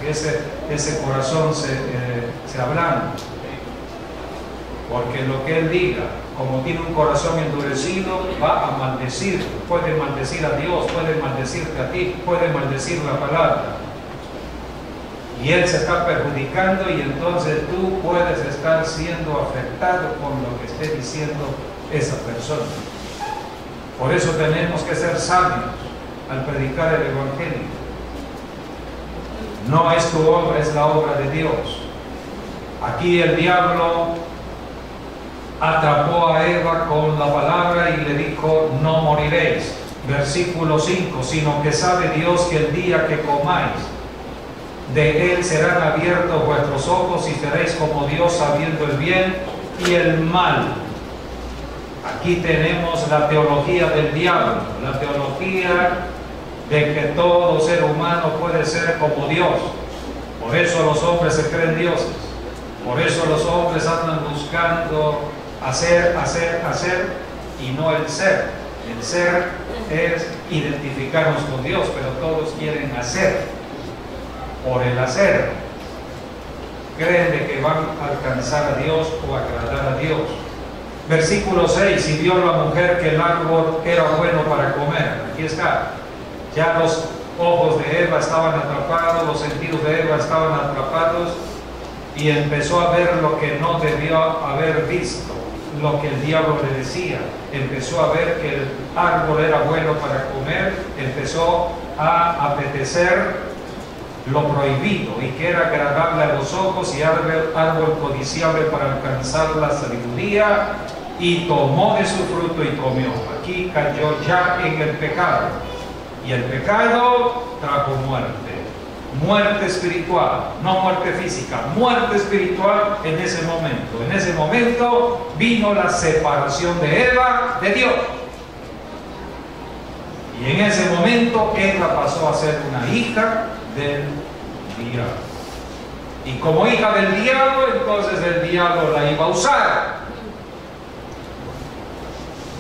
que ese corazón se ablande. Porque lo que él diga, como tiene un corazón endurecido, va a maldecir. Puede maldecir a Dios, puede maldecirte a ti, puede maldecir la palabra. Y él se está perjudicando, y entonces tú puedes estar siendo afectado con lo que esté diciendo esa persona. Por eso tenemos que ser sabios al predicar el Evangelio. No es tu obra, es la obra de Dios. Aquí el diablo atrapó a Eva con la palabra y le dijo: no moriréis. Versículo 5: sino que sabe Dios que el día que comáis de él serán abiertos vuestros ojos y seréis como Dios, sabiendo el bien y el mal. Aquí tenemos la teología del diablo, la teología de que todo ser humano puede ser como Dios. Por eso los hombres se creen dioses. Por eso los hombres andan buscando hacer y no el ser. El ser es identificarnos con Dios, pero todos quieren hacer por el hacer. Creen de que van a alcanzar a Dios o agradar a Dios. Versículo 6: y vio la mujer que el árbol era bueno para comer. Aquí está. Ya los ojos de Eva estaban atrapados, los sentidos de Eva estaban atrapados, y empezó a ver lo que no debió haber visto, lo que el diablo le decía. Empezó a ver que el árbol era bueno para comer, empezó a apetecer lo prohibido y que era agradable a los ojos y árbol codiciable para alcanzar la sabiduría, y tomó de su fruto y comió. Aquí cayó ya en el pecado. Y el pecado trajo muerte espiritual, no muerte física, muerte espiritual en ese momento. En ese momento vino la separación de Eva de Dios. Y en ese momento Eva pasó a ser una hija del diablo. Y como hija del diablo, entonces el diablo la iba a usar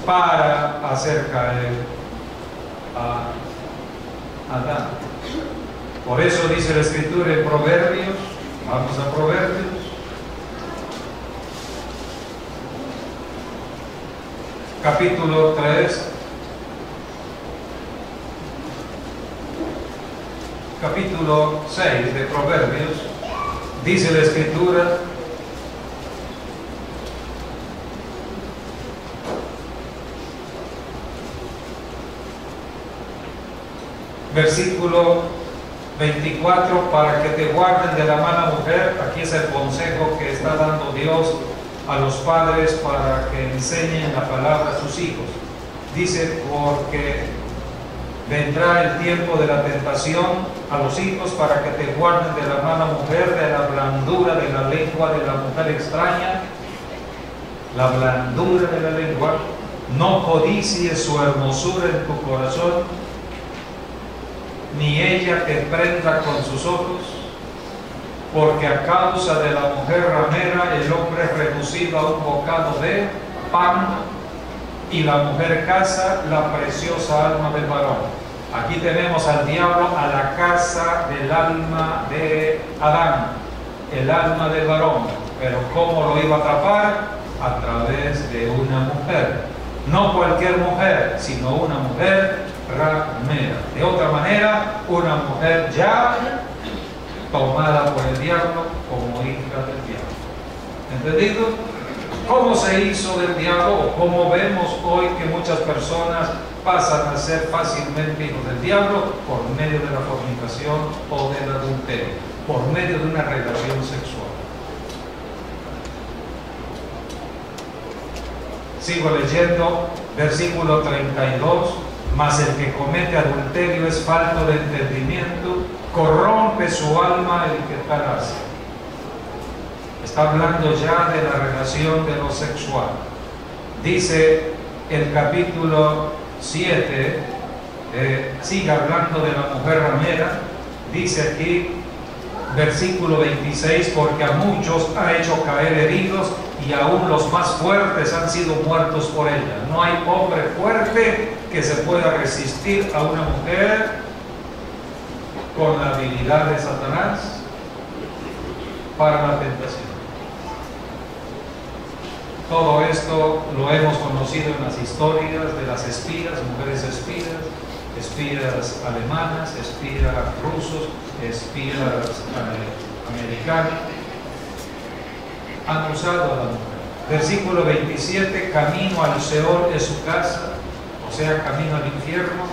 para hacer caer a Adán. Por eso dice la Escritura en Proverbios, vamos a Proverbios, capítulo 3, capítulo 6 de Proverbios, dice la Escritura: versículo 24: para que te guarden de la mala mujer. Aquí es el consejo que está dando Dios a los padres para que enseñen la palabra a sus hijos. Dice, porque vendrá el tiempo de la tentación a los hijos para que te guarden de la mala mujer, de la blandura de la lengua de la mujer extraña. La blandura de la lengua. No codicies su hermosura en tu corazón, ni ella te prenda con sus ojos, porque a causa de la mujer ramera el hombre es reducido a un bocado de pan, y la mujer caza la preciosa alma del varón. Aquí tenemos al diablo a la caza del alma de Adán, el alma del varón. Pero ¿cómo lo iba a atrapar? A través de una mujer. No cualquier mujer, sino una mujer ramera. De otra manera, una mujer ya tomada por el diablo como hija del diablo. ¿Entendido? ¿Cómo se hizo del diablo? O cómo vemos hoy que muchas personas pasan a ser fácilmente hijos del diablo por medio de la fornicación o del adulterio, por medio de una relación sexual. Sigo leyendo, versículo 32. Mas el que comete adulterio es falto de entendimiento, corrompe su alma el que tal hace. Está hablando ya de la relación de lo sexual. Dice el capítulo 7, sigue hablando de la mujer ramera. Dice aquí, versículo 26, porque a muchos ha hecho caer heridos, y aún los más fuertes han sido muertos por ella. No hay hombre fuerte que se pueda resistir a una mujer con la habilidad de Satanás para la tentación. Todo esto lo hemos conocido en las historias de las espías, mujeres espías, espías alemanas, espías rusos, espías americanos. Han usado a la mujer. Versículo 27, camino al Seol es su casa, o sea, camino al infierno,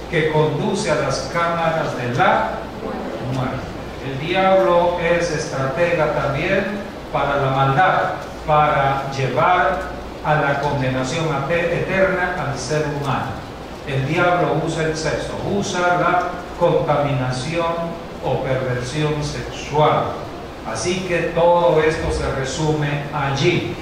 que conduce a las cámaras de la muerte. El diablo es estratega también para la maldad, para llevar a la condenación eterna al ser humano. El diablo usa el sexo, usa la contaminación o perversión sexual. Así que todo esto se resume allí.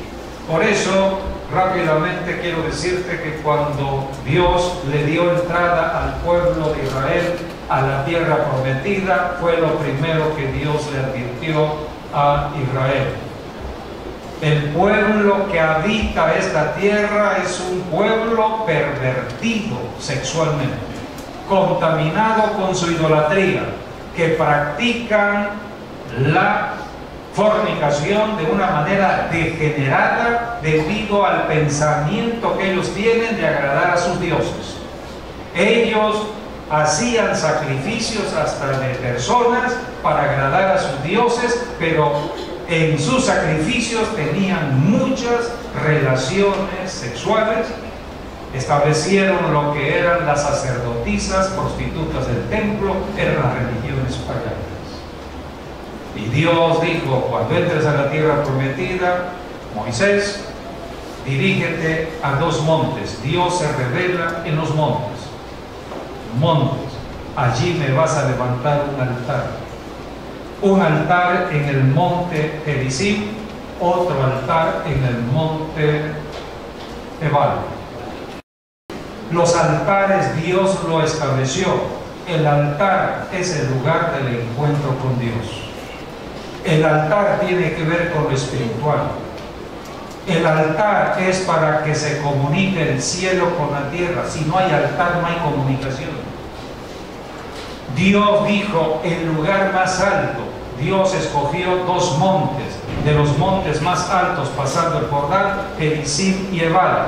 Por eso, rápidamente quiero decirte que cuando Dios le dio entrada al pueblo de Israel a la tierra prometida, fue lo primero que Dios le advirtió a Israel. El pueblo que habita esta tierra es un pueblo pervertido sexualmente, contaminado con su idolatría, que practican la fornicación de una manera degenerada debido al pensamiento que ellos tienen de agradar a sus dioses. Ellos hacían sacrificios hasta de personas para agradar a sus dioses, pero en sus sacrificios tenían muchas relaciones sexuales. Establecieron lo que eran las sacerdotisas, prostitutas del templo, eran las religiones paganas. Y Dios dijo, cuando entres a la tierra prometida, Moisés, dirígete a dos montes. Dios se revela en los montes. Montes. Allí me vas a levantar un altar. Un altar en el monte Gerizim, otro altar en el monte Ebal. Los altares Dios lo estableció. El altar es el lugar del encuentro con Dios. El altar tiene que ver con lo espiritual. El altar es para que se comunique el cielo con la tierra. Si no hay altar, no hay comunicación. Dios dijo, el lugar más alto. Dios escogió dos montes, de los montes más altos, pasando el Jordán, Gerizim y Ebal.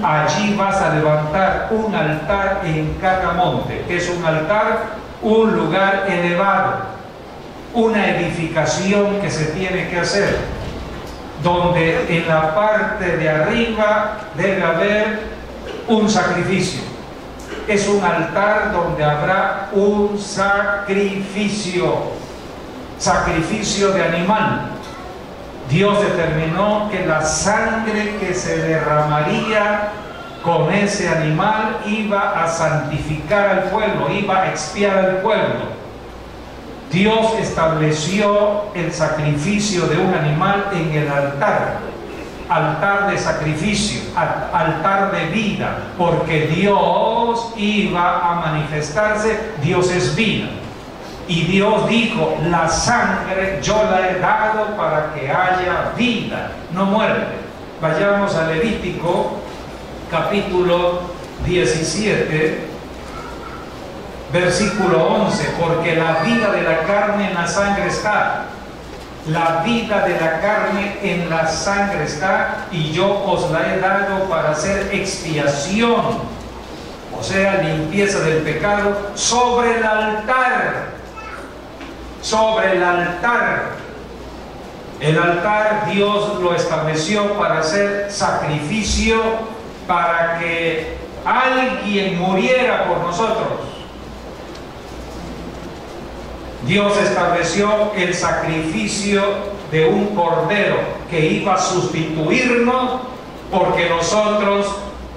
Allí vas a levantar un altar en cada monte. ¿Qué es un altar? Un lugar elevado. Una edificación que se tiene que hacer, donde en la parte de arriba debe haber un sacrificio. Es un altar donde habrá un sacrificio de animal. Dios determinó que la sangre que se derramaría con ese animal iba a santificar al pueblo, iba a expiar al pueblo. Dios estableció el sacrificio de un animal en el altar, altar de sacrificio, altar de vida, porque Dios iba a manifestarse. Dios es vida. Y Dios dijo: la sangre yo la he dado para que haya vida, no muerte. Vayamos a Levítico capítulo 17, versículo 11, porque la vida de la carne en la sangre está. La vida de la carne en la sangre está, y yo os la he dado para hacer expiación, o sea, limpieza del pecado, sobre el altar. Sobre el altar. El altar Dios lo estableció para hacer sacrificio, para que alguien muriera por nosotros. Dios estableció el sacrificio de un cordero que iba a sustituirnos, porque nosotros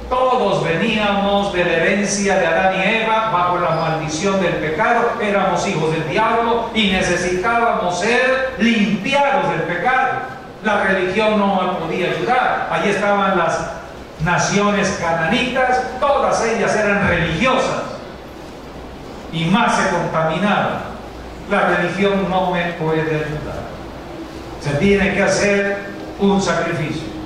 todos veníamos de la herencia de Adán y Eva bajo la maldición del pecado, éramos hijos del diablo y necesitábamos ser limpiados del pecado. La religión no nos podía ayudar. Allí estaban las naciones cananitas, todas ellas eran religiosas y más se contaminaban. La religión no me puede ayudar. Se tiene que hacer un sacrificio.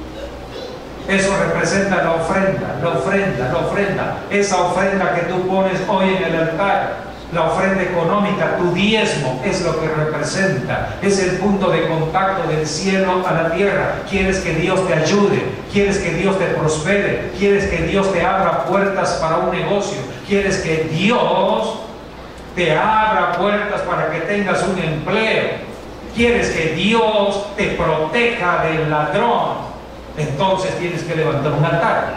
Eso representa la ofrenda, la ofrenda, la ofrenda. Esa ofrenda que tú pones hoy en el altar, la ofrenda económica, tu diezmo, es lo que representa. Es el punto de contacto del cielo a la tierra. Quieres que Dios te ayude, quieres que Dios te prospere, quieres que Dios te abra puertas para un negocio, quieres que Dios te abra puertas para que tengas un empleo, quieres que Dios te proteja del ladrón, entonces tienes que levantar un altar.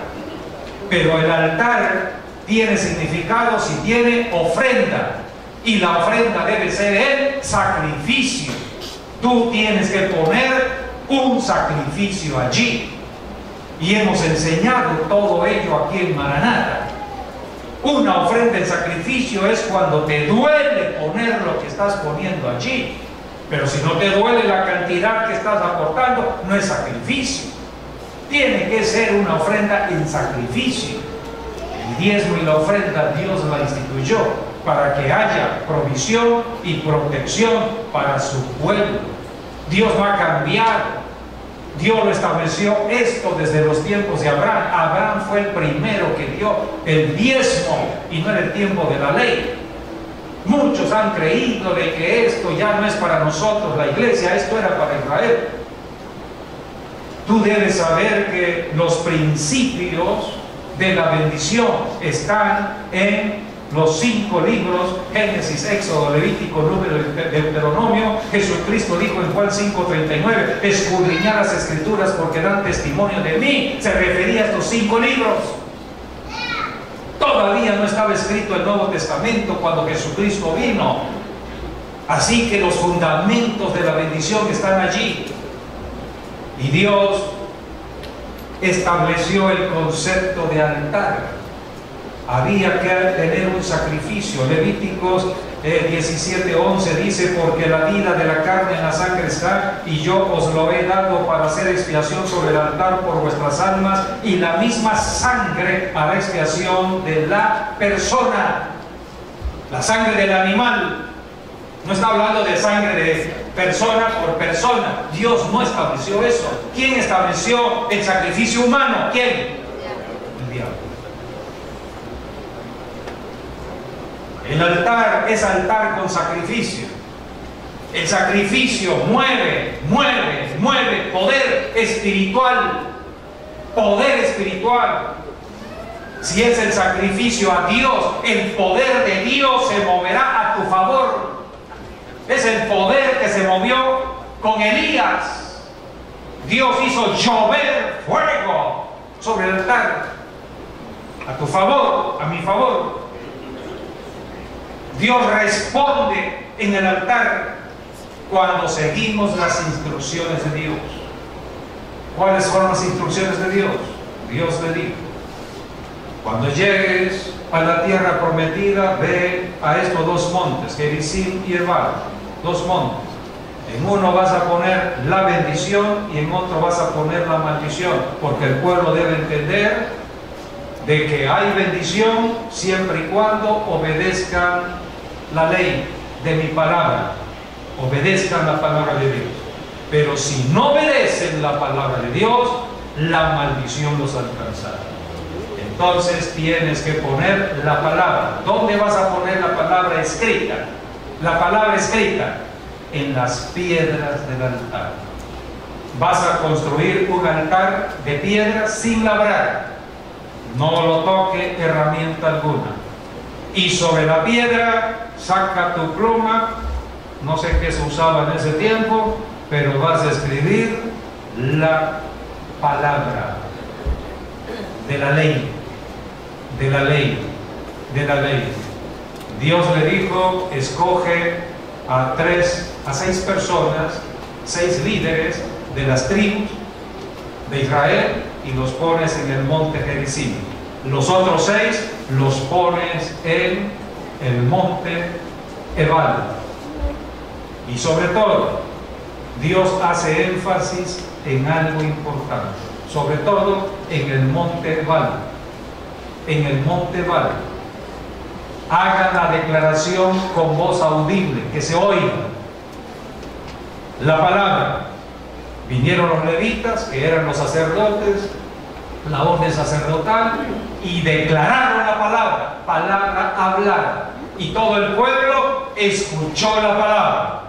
Pero el altar tiene significado si tiene ofrenda, y la ofrenda debe ser el sacrificio. Tú tienes que poner un sacrificio allí, y hemos enseñado todo ello aquí en Maranata. Una ofrenda en sacrificio es cuando te duele poner lo que estás poniendo allí, pero si no te duele la cantidad que estás aportando, no es sacrificio. Tiene que ser una ofrenda en sacrificio. El diezmo y la ofrenda Dios la instituyó para que haya provisión y protección para su pueblo. Dios no ha cambiado. Dios lo estableció esto desde los tiempos de Abraham. Abraham fue el primero que dio el diezmo y no era el tiempo de la ley. Muchos han creído de que esto ya no es para nosotros, la iglesia, esto era para Israel. Tú debes saber que los principios de la bendición están en los 5 libros: Génesis, Éxodo, Levítico, Número, Deuteronomio. Jesucristo dijo en Juan 5:39: escudriñad las escrituras porque dan testimonio de mí. Se refería a estos 5 libros. Todavía no estaba escrito el Nuevo Testamento cuando Jesucristo vino, así que los fundamentos de la bendición están allí. Y Dios estableció el concepto de altar. Había que tener un sacrificio. Levíticos 17:11 dice: porque la vida de la carne en la sangre está, y yo os lo he dado para hacer expiación sobre el altar por vuestras almas, y la misma sangre hará expiación de la persona. La sangre del animal. No está hablando de sangre de persona por persona. Dios no estableció eso. ¿Quién estableció el sacrificio humano? ¿Quién? El diablo. El altar es altar con sacrificio. El sacrificio mueve poder espiritual. Poder espiritual. Si es el sacrificio a Dios, el poder de Dios se moverá a tu favor. Es el poder que se movió con Elías. Dios hizo llover fuego sobre el altar. A tu favor, a mi favor. Dios responde en el altar. cuando seguimos las instrucciones de Dios. ¿Cuáles son las instrucciones de Dios? Dios le dijo: cuando llegues a la tierra prometida, ve a estos dos montes, Gerizim y Ebal, dos montes. En uno vas a poner la bendición y en otro vas a poner la maldición, porque el pueblo debe entender de que hay bendición siempre y cuando obedezcan la ley de mi palabra, obedezcan la palabra de Dios. Pero si no obedecen la palabra de Dios, la maldición los alcanzará. Entonces tienes que poner la palabra. ¿Dónde vas a poner la palabra escrita? La palabra escrita en las piedras del altar. Vas a construir un altar de piedra sin labrar. No lo toque herramienta alguna. Y sobre la piedra saca tu pluma, no sé qué se usaba en ese tiempo, pero vas a escribir la palabra de la ley, de la ley, de la ley. Dios le dijo: escoge a 6 personas, 6 líderes de las tribus de Israel y los pones en el monte Gerizim. Los otros 6 los pones en el monte Ebal. Y sobre todo, Dios hace énfasis en algo importante, sobre todo en el monte Ebal. En el monte Ebal, hagan la declaración con voz audible, que se oiga la palabra. Vinieron los levitas, que eran los sacerdotes, la orden sacerdotal, y declararon la palabra, palabra hablada, y todo el pueblo escuchó la palabra.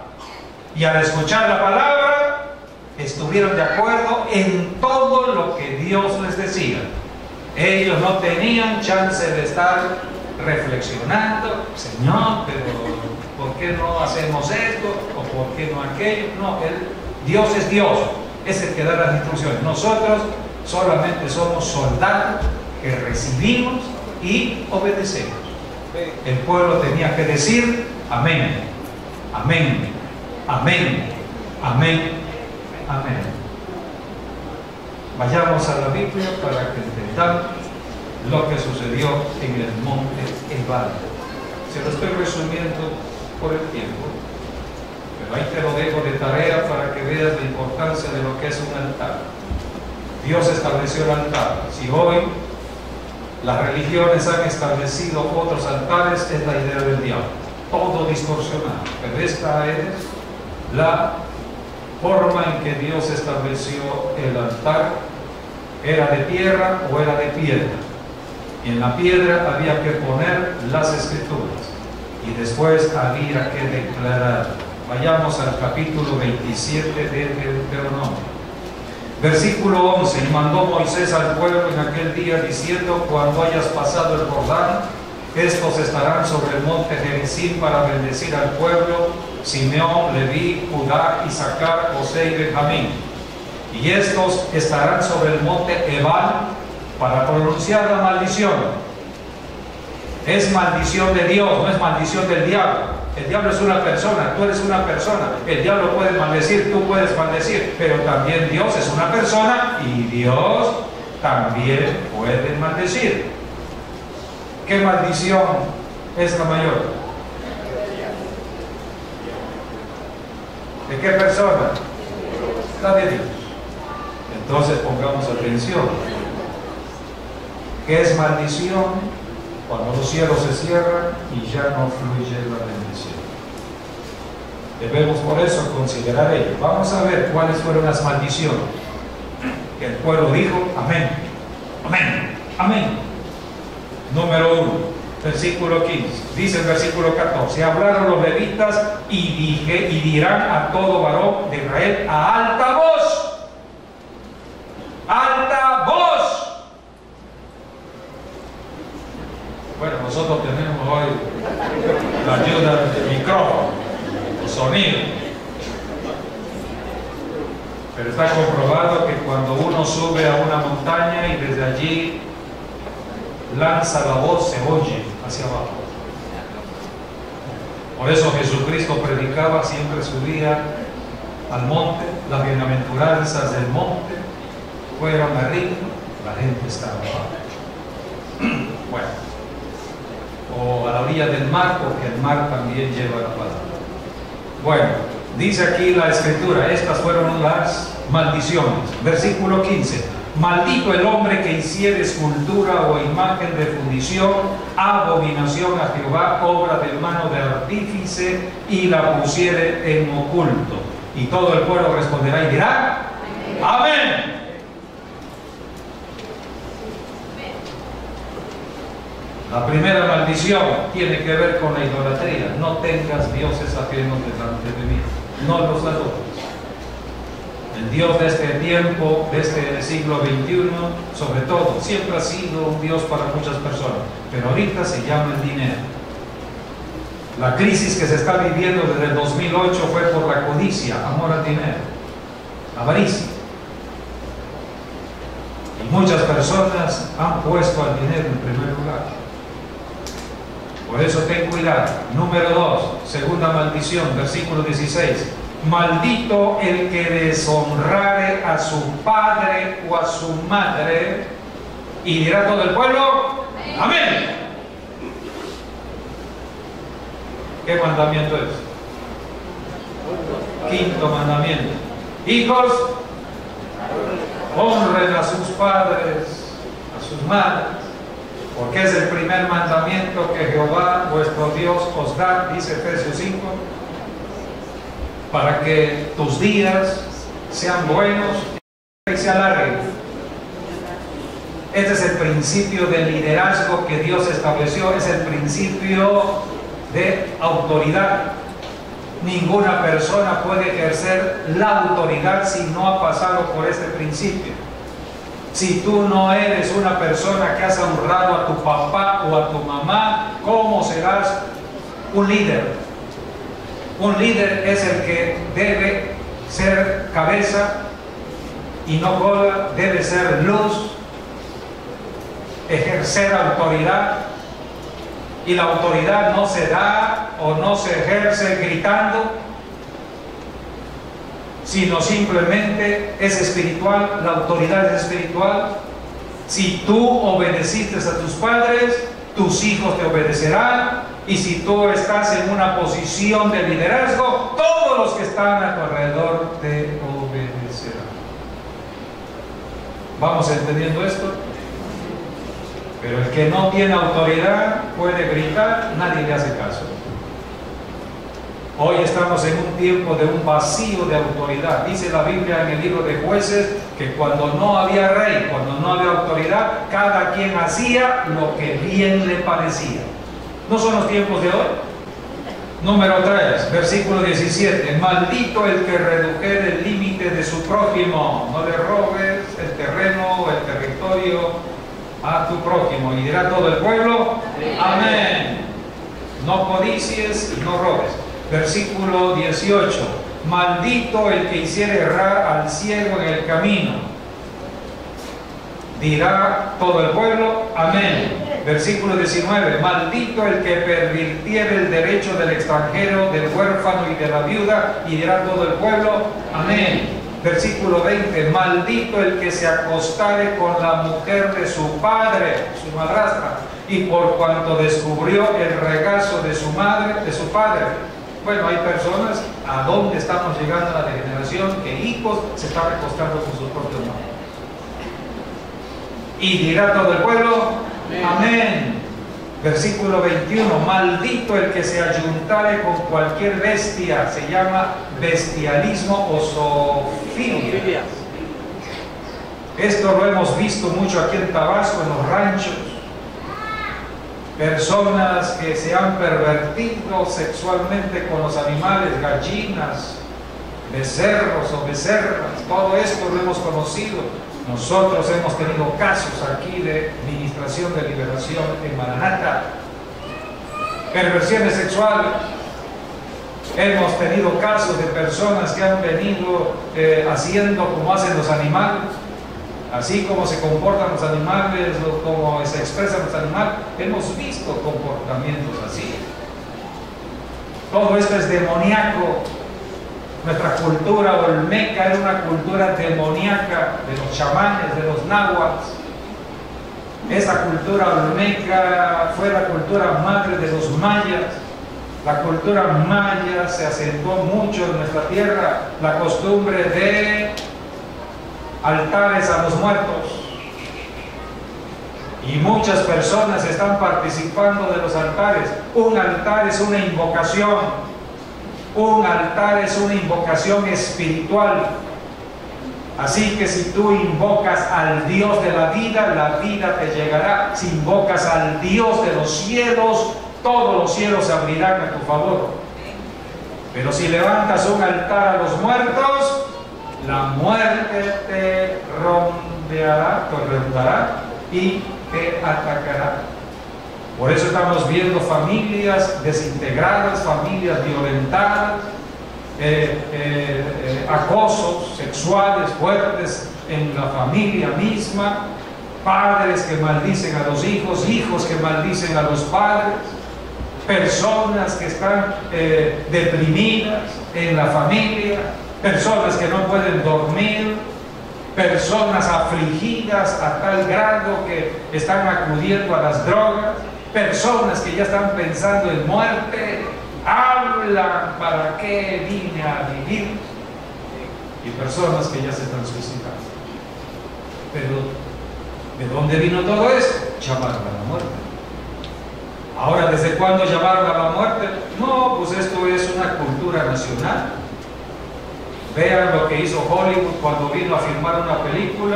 Y al escuchar la palabra, estuvieron de acuerdo en todo lo que Dios les decía. Ellos no tenían chance de estar reflexionando: Señor, pero ¿por qué no hacemos esto? ¿O por qué no aquello? No, Dios es Dios, es el que da las instrucciones. Nosotros solamente somos soldados que recibimos y obedecemos. El pueblo tenía que decir: amén, amén, amén, amén, amén. Vayamos a la Biblia para que entendamos lo que sucedió en el monte Ebal. Se lo estoy resumiendo por el tiempo, pero ahí te lo dejo de tarea para que veas la importancia de lo que es un altar. Dios estableció el altar. Si hoy las religiones han establecido otros altares, es la idea del diablo, todo distorsionado. Pero esta es la forma en que Dios estableció el altar. ¿Era de tierra o era de piedra? Y en la piedra había que poner las escrituras y después había que declarar. Vayamos al capítulo 27 de Deuteronomio. Versículo 11: y mandó Moisés al pueblo en aquel día diciendo: cuando hayas pasado el Jordán, estos estarán sobre el monte Gerizim para bendecir al pueblo: Simeón, Leví, Judá, Isaacar, José y Benjamín. Y estos estarán sobre el monte Ebal para pronunciar la maldición. Es maldición de Dios, no es maldición del diablo. El diablo es una persona, tú eres una persona. El diablo puede maldecir, tú puedes maldecir, pero también Dios es una persona y Dios también puede maldecir. ¿Qué maldición es la mayor? ¿De qué persona? La de Dios. Entonces pongamos atención. ¿Qué es maldición? Cuando los cielos se cierran y ya no fluye la bendición. Debemos por eso considerar ello. Vamos a ver cuáles fueron las maldiciones. Que el pueblo dijo: amén, amén, amén. Número 1, versículo 15. Dice el versículo 14: hablaron los levitas y dirán a todo varón de Israel a alta voz. ¡Alta voz! Bueno, nosotros tenemos hoy la ayuda del micrófono, el sonido. Pero está comprobado que cuando uno sube a una montaña y desde allí lanza la voz, se oye hacia abajo. Por eso Jesucristo predicaba, siempre subía al monte, las bienaventuranzas del monte, fueron arriba, la gente estaba abajo. Bueno, o a la orilla del mar, porque el mar también lleva la palabra. Bueno, dice aquí la Escritura, estas fueron las maldiciones. Versículo 15. Maldito el hombre que hiciere escultura o imagen de fundición, abominación a Jehová, obra de mano de artífice, y la pusiere en oculto. Y todo el pueblo responderá y dirá: amén. La primera maldición tiene que ver con la idolatría. No tengas dioses ajenos delante de mí, no los adores. El Dios de este tiempo, de este siglo XXI, sobre todo, siempre ha sido un Dios para muchas personas, pero ahorita se llama el dinero. La crisis que se está viviendo desde el 2008 fue por la codicia, amor al dinero, avaricia. Y muchas personas han puesto al dinero en primer lugar. Por eso ten cuidado. Número 2, segunda maldición, versículo 16. Maldito el que deshonrare a su padre o a su madre. Y dirá todo el pueblo: amén. ¿Qué mandamiento es? Quinto mandamiento. Hijos, honren a sus padres, a sus madres, porque es el primer mandamiento que Jehová vuestro Dios os da, dice Efesios 5, para que tus días sean buenos y se alarguen. Este es el principio de liderazgo que Dios estableció, es el principio de autoridad. Ninguna persona puede ejercer la autoridad si no ha pasado por este principio. Si tú no eres una persona que has honrado a tu papá o a tu mamá, ¿cómo serás un líder? Un líder es el que debe ser cabeza y no cola, debe ser luz, ejercer autoridad. Y la autoridad no se da o no se ejerce gritando, sino simplemente es espiritual. La autoridad es espiritual. Si tú obedeciste a tus padres, tus hijos te obedecerán. Y si tú estás en una posición de liderazgo, todos los que están a tu alrededor te obedecerán. ¿Vamos entendiendo esto? Pero el que no tiene autoridad puede gritar, nadie le hace caso. Hoy estamos en un tiempo de un vacío de autoridad. Dice la Biblia en el libro de Jueces que cuando no había rey, cuando no había autoridad, cada quien hacía lo que bien le parecía. ¿No son los tiempos de hoy? Número 3, versículo 17. Maldito el que redujere el límite de su prójimo. No le robes el terreno, el territorio a tu prójimo. Y dirá todo el pueblo: amén. No codicies y no robes. Versículo 18. Maldito el que hiciere errar al ciego en el camino. Dirá todo el pueblo: amén. Versículo 19. Maldito el que pervirtiere el derecho del extranjero, del huérfano y de la viuda. Y dirá todo el pueblo: amén. Versículo 20. Maldito el que se acostare con la mujer de su padre, su madrastra, y por cuanto descubrió el regazo de su madre, de su padre. Bueno, hay personas, ¿a dónde estamos llegando a la degeneración? Que hijos se están acostando con sus propios madres. Y dirá todo el pueblo: amén. Versículo 21. Maldito el que se ayuntare con cualquier bestia. Se llama bestialismo o zoofilia. Esto lo hemos visto mucho aquí en Tabasco, en los ranchos. Personas que se han pervertido sexualmente con los animales, gallinas, becerros o becerras. Todo esto lo hemos conocido. Nosotros hemos tenido casos aquí de ministración de liberación en Maranata. Perversiones sexuales. Hemos tenido casos de personas que han venido haciendo como hacen los animales. Así como se comportan los animales o como se expresan los animales. Hemos visto comportamientos así. Todo esto es demoníaco. Nuestra cultura olmeca era una cultura demoníaca de los chamanes, de los náhuatl. Esa cultura olmeca fue la cultura madre de los mayas. La cultura maya se acentuó mucho en nuestra tierra, la costumbre de altares a los muertos. Y muchas personas están participando de los altares. Un altar es una invocación. Un altar es una invocación espiritual. Así que si tú invocas al Dios de la vida te llegará. Si invocas al Dios de los cielos, todos los cielos se abrirán a tu favor. Pero si levantas un altar a los muertos, la muerte te rondeará, y te atacará. Por eso estamos viendo familias desintegradas, familias violentadas, acosos sexuales fuertes en la familia misma, padres que maldicen a los hijos, hijos que maldicen a los padres, personas que están deprimidas en la familia, personas que no pueden dormir, personas afligidas a tal grado que están acudiendo a las drogas, personas que ya están pensando en muerte, hablan para qué vine a vivir, y personas que ya se están suicidando. Pero ¿de dónde vino todo esto? Llamaron a la muerte. Ahora, ¿desde cuándo llamaron a la muerte? No, pues esto es una cultura nacional. Vean lo que hizo Hollywood cuando vino a filmar una película.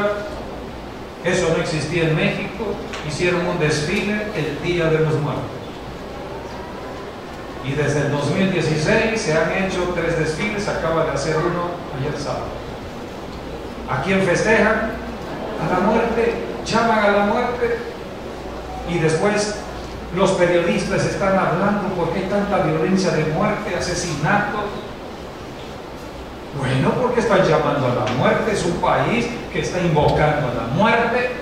Eso no existía en México. Hicieron un desfile el Día de los Muertos. Y desde el 2016 se han hecho 3 desfiles. Acaba de hacer uno ayer sábado. ¿A quién festejan? A la muerte. Llaman a la muerte. Y después los periodistas están hablando por qué tanta violencia de muerte, asesinatos. Bueno, porque están llamando a la muerte. Es un país que está invocando a la muerte.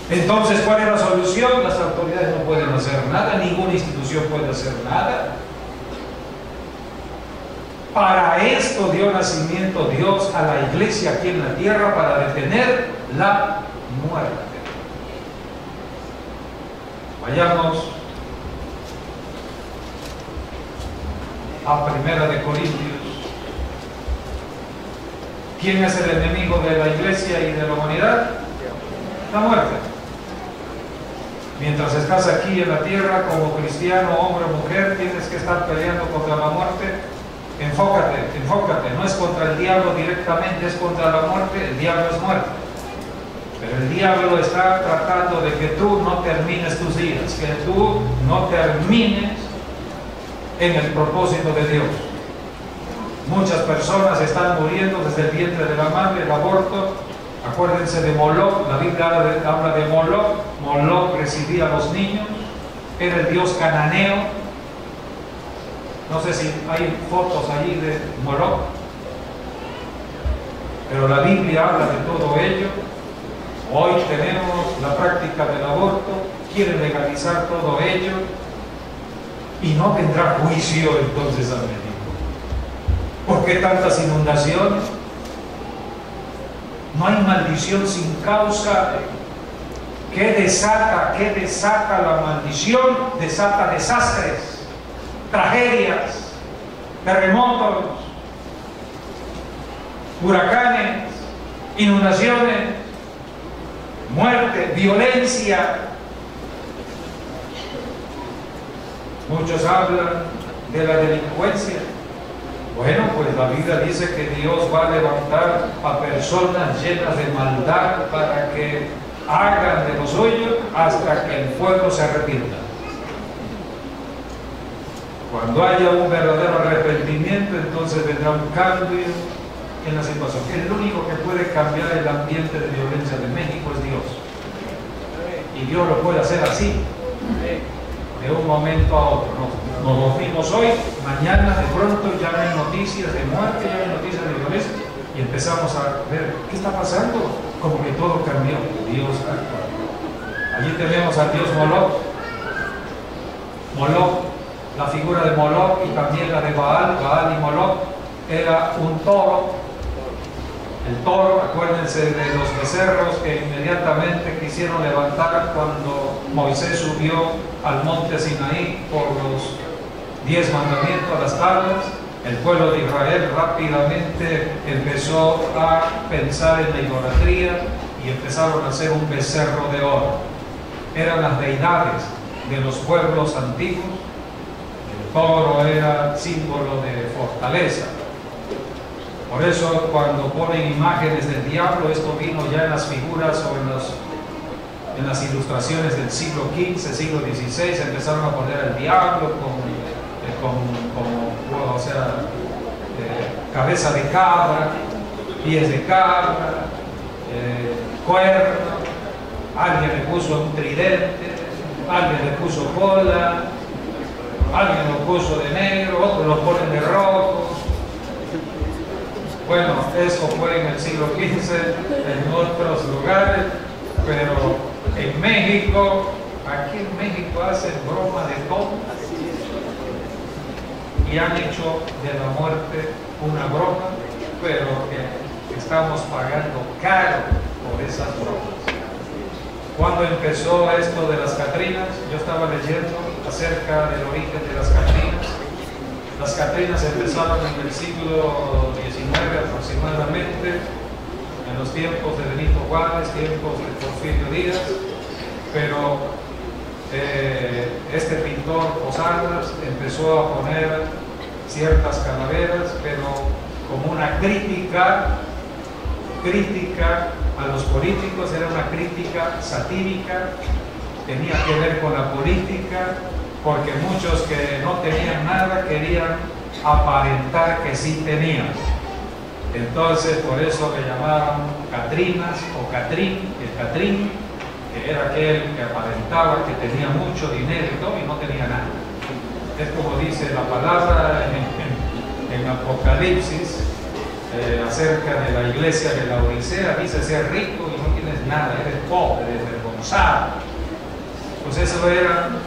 Entonces, ¿cuál es la solución? Las autoridades no pueden hacer nada, ninguna institución puede hacer nada. Para esto dio nacimiento Dios a la iglesia aquí en la tierra, para detener la muerte. Vayamos a Primera de Corintios. ¿Quién es el enemigo de la iglesia y de la humanidad? La muerte. Mientras estás aquí en la tierra como cristiano, hombre o mujer, tienes que estar peleando contra la muerte. Enfócate. No es contra el diablo directamente, es contra la muerte. El diablo es muerte. Pero el diablo está tratando de que tú no termines tus días, que tú no termines en el propósito de Dios. Muchas personas están muriendo desde el vientre de la madre, el aborto. Acuérdense de Moloch, la Biblia habla de Moloch. Moloch recibía a los niños, era el dios cananeo. No sé si hay fotos allí de Moloch, pero la Biblia habla de todo ello. Hoy tenemos la práctica del aborto, quieren legalizar todo ello, y no vendrá juicio entonces a México. ¿Por qué tantas inundaciones? No hay maldición sin causa. ¿Qué desata la maldición? Desata desastres, tragedias, terremotos, huracanes, inundaciones, muerte, violencia. Muchos hablan de la delincuencia. Bueno, pues la Biblia dice que Dios va a levantar a personas llenas de maldad para que hagan de lo suyo hasta que el pueblo se arrepienta. Cuando haya un verdadero arrepentimiento, entonces vendrá un cambio en la situación. El único que puede cambiar el ambiente de violencia de México es Dios. Y Dios lo puede hacer así, de un momento a otro. Nos dormimos hoy, mañana de pronto ya no hay noticias de muerte, ya no hay noticias de violencia, y empezamos a ver qué está pasando, como que todo cambió. Dios actúa. Allí tenemos al dios Moloch. Moloch la figura de Moloch y también la de Baal. Baal y Moloch era un toro. El toro, acuérdense de los becerros que inmediatamente quisieron levantar cuando Moisés subió al monte Sinaí por los 10 mandamientos a las tablas. El pueblo de Israel rápidamente empezó a pensar en la idolatría y empezaron a hacer un becerro de oro. Eran las deidades de los pueblos antiguos. El toro era símbolo de fortaleza. Por eso cuando ponen imágenes del diablo, esto vino ya en las figuras o en las ilustraciones del siglo XV, siglo XVI, empezaron a poner al diablo cabeza de cabra, pies de cabra, cuerno, alguien le puso un tridente, alguien le puso cola, alguien lo puso de negro, otros lo ponen de rojo. Bueno, eso fue en el siglo XV, en otros lugares, pero en México, aquí en México hacen broma de todo y han hecho de la muerte una broma, pero que estamos pagando caro por esas bromas. Cuando empezó esto de las Catrinas, yo estaba leyendo acerca del origen de las Catrinas. Las Catrinas empezaron en el siglo XIX aproximadamente, en los tiempos de Benito Juárez, tiempos de Porfirio Díaz, pero este pintor Posadas empezó a poner ciertas calaveras, pero como una crítica a los políticos, era una crítica satírica, tenía que ver con la política, porque muchos que no tenían nada querían aparentar que sí tenían. Entonces por eso le llamaban Catrinas o Catrín, el Catrín, que era aquel que aparentaba que tenía mucho dinero y todo y no tenía nada. Es como dice la palabra en Apocalipsis acerca de la iglesia de la Odisea, dice ser rico y no tienes nada, eres pobre, desvergonzado. Pues eso eran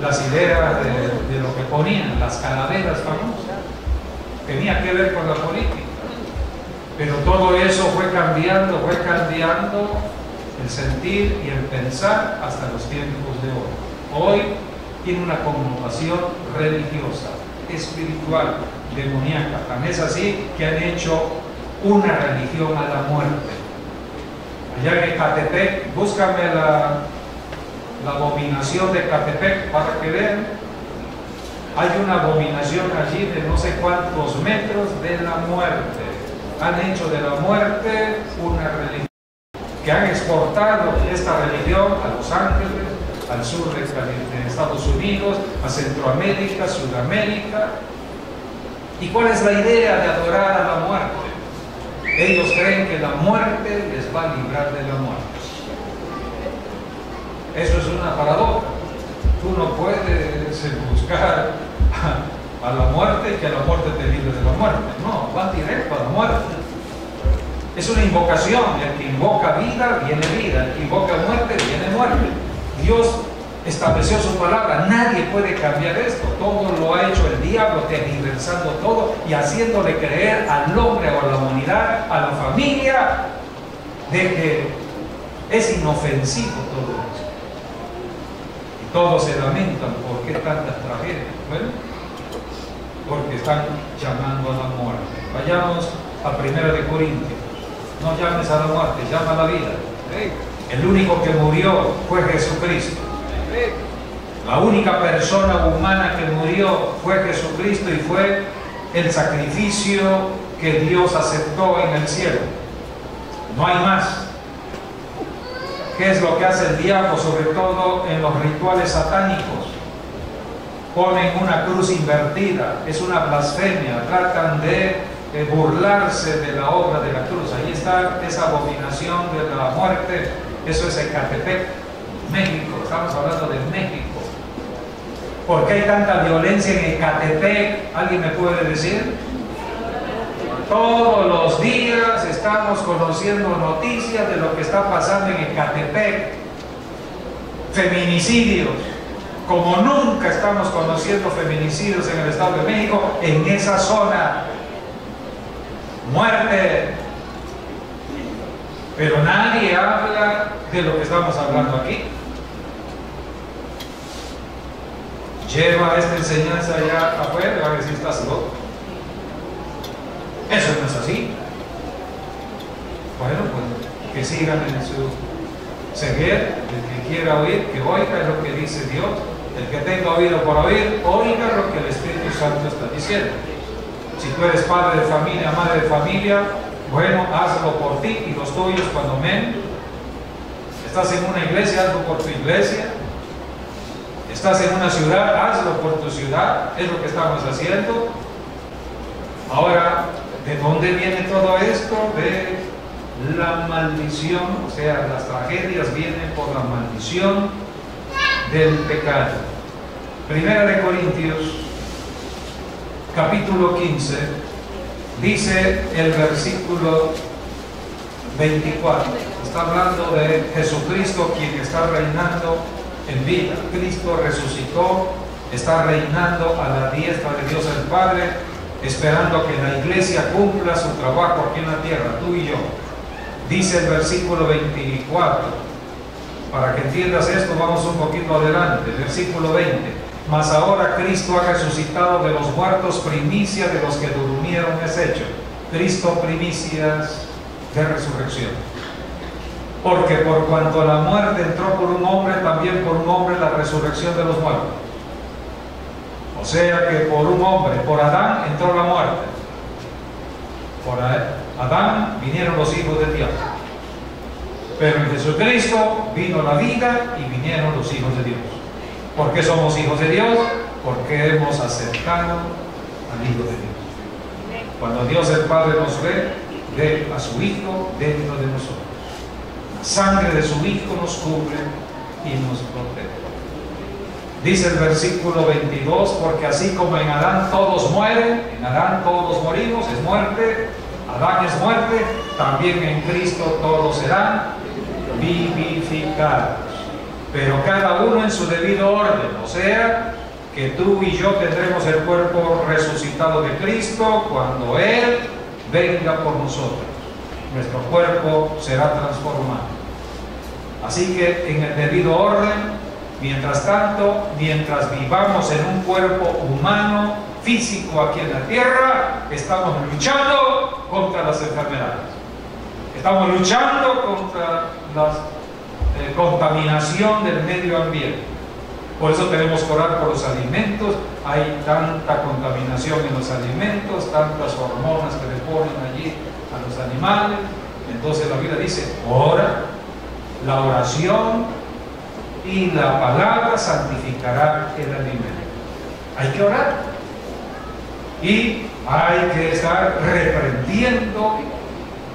las ideas de lo que ponían, las calaveras famosas. Tenía que ver con la política. Pero todo eso fue cambiando el sentir y el pensar hasta los tiempos de hoy. Hoy tiene una connotación religiosa, espiritual, demoníaca. Tan es así que han hecho una religión a la muerte. Allá en Ecatepec, búscame la abominación de Ecatepec para que vean. Hay una abominación allí de no sé cuántos metros de la muerte. Han hecho de la muerte una religión que han exportado esta religión a Los Ángeles, al sur de Estados Unidos, a Centroamérica, Sudamérica. ¿Y cuál es la idea de adorar a la muerte? Ellos creen que la muerte les va a librar de la muerte. Eso es una paradoja. Tú no puedes buscar a la muerte y que la muerte te libre de la muerte. No, va directo a la muerte. Es una invocación. El que invoca vida, viene vida. El que invoca muerte, viene muerte. Dios estableció su palabra. Nadie puede cambiar esto. Todo lo ha hecho el diablo, tergiversando todo y haciéndole creer al hombre o a la humanidad, a la familia, de que es inofensivo todo esto. Y todos se lamentan. ¿Por qué tantas tragedias? Bueno, porque están llamando a la muerte. Vayamos a 1 de Corintios. No llames a la muerte, llama a la vida. El único que murió fue Jesucristo. La única persona humana que murió fue Jesucristo y fue el sacrificio que Dios aceptó en el cielo. No hay más. ¿Qué es lo que hace el diablo, sobre todo en los rituales satánicos? Ponen una cruz invertida, es una blasfemia, tratan de burlarse de la obra de la cruz. Ahí está esa abominación de la muerte. Eso es Ecatepec, México. Estamos hablando de México. ¿Por qué hay tanta violencia en Ecatepec? ¿Alguien me puede decir? Todos los días estamos conociendo noticias de lo que está pasando en Ecatepec. Feminicidios, como nunca estamos conociendo feminicidios en el Estado de México, en esa zona. Muerte. Pero nadie habla de lo que estamos hablando aquí. Lleva esta enseñanza allá afuera y va a decir: estás loco. Eso no es así. Bueno, pues que sigan en su ceguera. El que quiera oír, que oiga lo que dice Dios. El que tenga oído por oír, oiga lo que el Espíritu Santo está diciendo. Si tú eres padre de familia, madre de familia, bueno, hazlo por ti y los tuyos cuando menos. Estás en una iglesia, hazlo por tu iglesia. Estás en una ciudad, hazlo por tu ciudad. Es lo que estamos haciendo. Ahora, ¿de dónde viene todo esto? De la maldición, o sea, las tragedias vienen por la maldición del pecado. Primera de Corintios, capítulo 15, dice el versículo 24. Está hablando de Jesucristo, quien está reinando en vida. Cristo resucitó, está reinando a la diestra de Dios el Padre, esperando que la iglesia cumpla su trabajo aquí en la tierra, tú y yo. Dice el versículo 24, para que entiendas esto, vamos un poquito adelante, versículo 20. Mas ahora Cristo ha resucitado de los muertos, primicia de los que durmieron es hecho. Cristo, primicias de resurrección. Porque por cuanto la muerte entró por un hombre, también por un hombre la resurrección de los muertos. O sea que por un hombre, por Adán, entró la muerte. Por Adán vinieron los hijos de Dios. Pero en Jesucristo vino la vida y vinieron los hijos de Dios. ¿Por qué somos hijos de Dios? Porque hemos aceptado al Hijo de Dios. Cuando Dios el Padre nos ve a su Hijo dentro de nosotros. La sangre de su Hijo nos cubre y nos protege. Dice el versículo 22, porque así como en Adán todos mueren, en Adán todos morimos, es muerte, Adán es muerte, también en Cristo todos serán vivificados. Pero cada uno en su debido orden, o sea, que tú y yo tendremos el cuerpo resucitado de Cristo cuando Él venga por nosotros. Nuestro cuerpo será transformado. Así que en el debido orden, mientras tanto, mientras vivamos en un cuerpo humano, físico aquí en la tierra, estamos luchando contra las enfermedades. Estamos luchando contra la contaminación del medio ambiente. Por eso tenemos que orar por los alimentos. Hay tanta contaminación en los alimentos, tantas hormonas que le ponen allí a los animales. Entonces la Biblia dice, ora, la oración y la palabra santificará el alimento. Hay que orar y hay que estar reprendiendo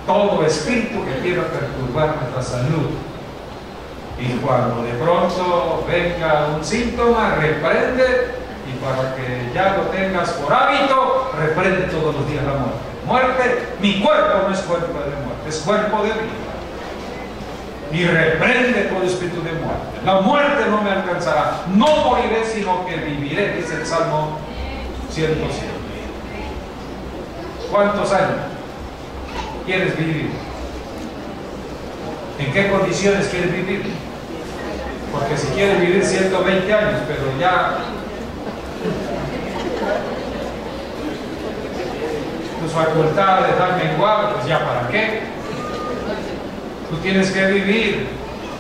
todo espíritu que quiera perturbar nuestra salud. Y cuando de pronto venga un síntoma, reprende, y para que ya lo tengas por hábito, reprende todos los días la muerte. Muerte, mi cuerpo no es cuerpo de muerte, es cuerpo de vida. Y reprende todo espíritu de muerte. La muerte no me alcanzará. No moriré, sino que viviré, dice el Salmo 107. ¿Cuántos años quieres vivir? ¿En qué condiciones quieres vivir? Porque si quieres vivir 120 años, pero ya tus facultades han menguado, pues ya para qué. Tú tienes que vivir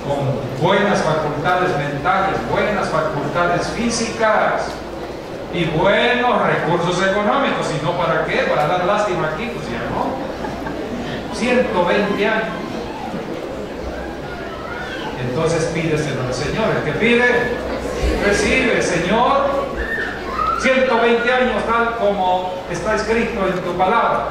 con buenas facultades mentales, buenas facultades físicas y buenos recursos económicos. Si no, ¿para qué? Para dar lástima aquí, pues ya no. 120 años. Entonces pídeselo al Señor. El que pide, recibe. Señor, 120 años tal como está escrito en tu palabra.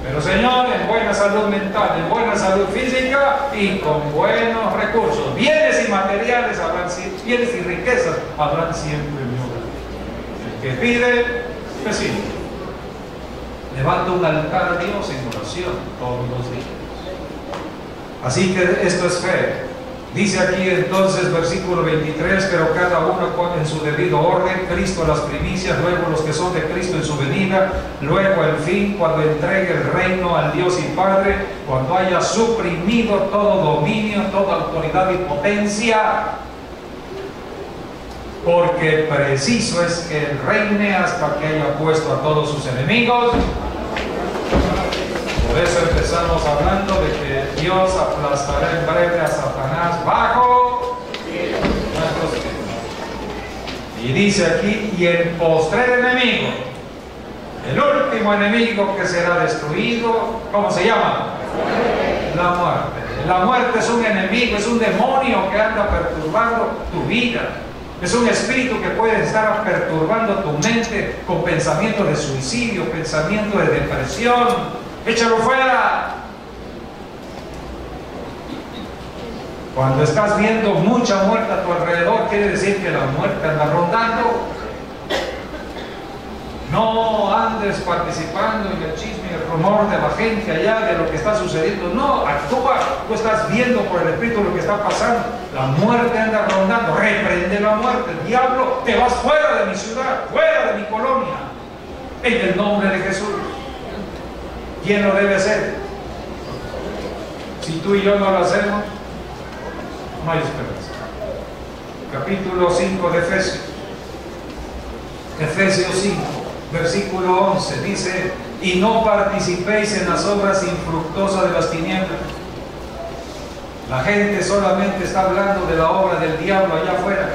Pero Señor, en buena salud mental, en buena salud física y con buenos recursos. Bienes y materiales habrán, bienes y riquezas habrán siempre en mi hogar. El que pide, recibe. Levanta un altar a Dios en oración todos los días. Así que esto es fe. Dice aquí entonces, versículo 23, pero cada uno en su debido orden, Cristo las primicias, luego los que son de Cristo en su venida, luego el fin, cuando entregue el reino al Dios y Padre, cuando haya suprimido todo dominio, toda autoridad y potencia, porque preciso es que Él reine hasta que haya puesto a todos sus enemigos. Por eso empezamos hablando de que Dios aplastará en breve a Satanás bajo nuestros pies. Y dice aquí, y el postrer enemigo, el último enemigo que será destruido, ¿cómo se llama? La muerte. La muerte es un enemigo, es un demonio que anda perturbando tu vida. Es un espíritu que puede estar perturbando tu mente con pensamiento de suicidio, pensamiento de depresión. Échalo fuera. Cuando estás viendo mucha muerte a tu alrededor, quiere decir que la muerte anda rondando. No andes participando en el chisme y el rumor de la gente allá, de lo que está sucediendo. No, actúa. Tú estás viendo por el Espíritu lo que está pasando. La muerte anda rondando. Reprende la muerte. Diablo, te vas fuera de mi ciudad, fuera de mi colonia. En el nombre de Jesús. ¿Quién lo debe hacer? Si tú y yo no lo hacemos, no hay esperanza. Capítulo 5 de Efesios. Efesios 5. Versículo 11 dice, y no participéis en las obras infructuosas de las tinieblas. La gente solamente está hablando de la obra del diablo allá afuera.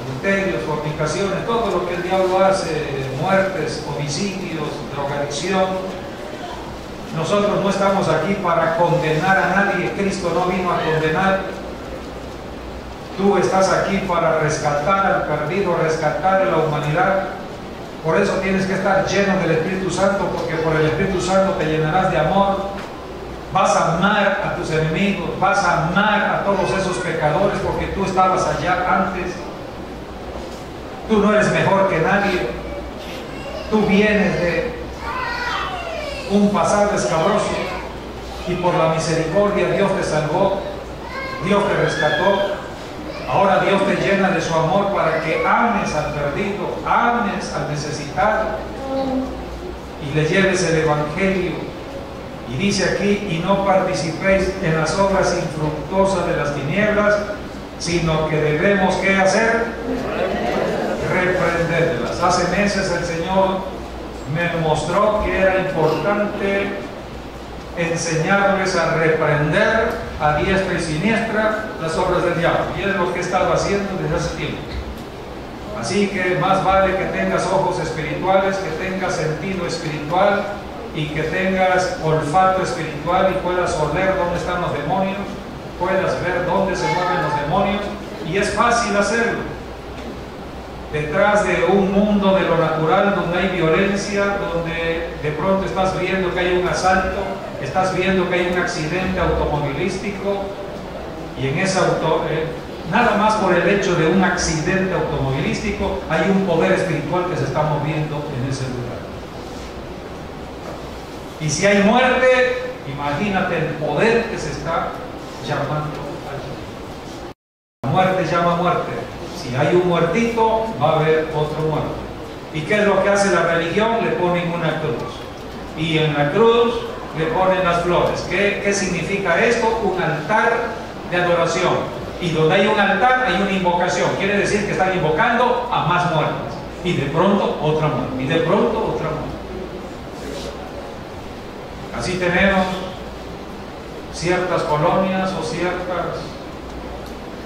Adulterios, fornicaciones, todo lo que el diablo hace, muertes, homicidios, drogadicción. Nosotros no estamos aquí para condenar a nadie. Cristo no vino a condenar. Tú estás aquí para rescatar al perdido, rescatar a la humanidad. Por eso tienes que estar lleno del Espíritu Santo, porque por el Espíritu Santo te llenarás de amor. Vas a amar a tus enemigos, vas a amar a todos esos pecadores, porque tú estabas allá antes. Tú no eres mejor que nadie. Tú vienes de un pasado escabroso y por la misericordia Dios te salvó, Dios te rescató. Ahora Dios te llena de su amor para que ames al perdido, ames al necesitado y le lleves el Evangelio. Y dice aquí, y no participéis en las obras infructuosas de las tinieblas, sino que debemos, ¿qué hacer? Reprenderlas. Hace meses el Señor me mostró que era importante enseñarles a reprender a diestra y siniestra las obras del diablo, y es lo que he estado haciendo desde hace tiempo. Así que más vale que tengas ojos espirituales, que tengas sentido espiritual y que tengas olfato espiritual y puedas oler dónde están los demonios, puedas ver dónde se mueven los demonios, y es fácil hacerlo. Detrás de un mundo de lo natural donde hay violencia, donde de pronto estás viendo que hay un asalto, estás viendo que hay un accidente automovilístico, y en ese nada más por el hecho de un accidente automovilístico hay un poder espiritual que se está moviendo en ese lugar. Y si hay muerte, imagínate el poder que se está llamando allí. La muerte llama muerte. Si hay un muertito, va a haber otro muerto. ¿Y qué es lo que hace la religión? Le ponen una cruz. Y en la cruz le ponen las flores. ¿Qué significa esto? Un altar de adoración. Y donde hay un altar, hay una invocación. Quiere decir que están invocando a más muertes. Y de pronto, otra muerte. Y de pronto, otra muerte. Así tenemos ciertas colonias o ciertas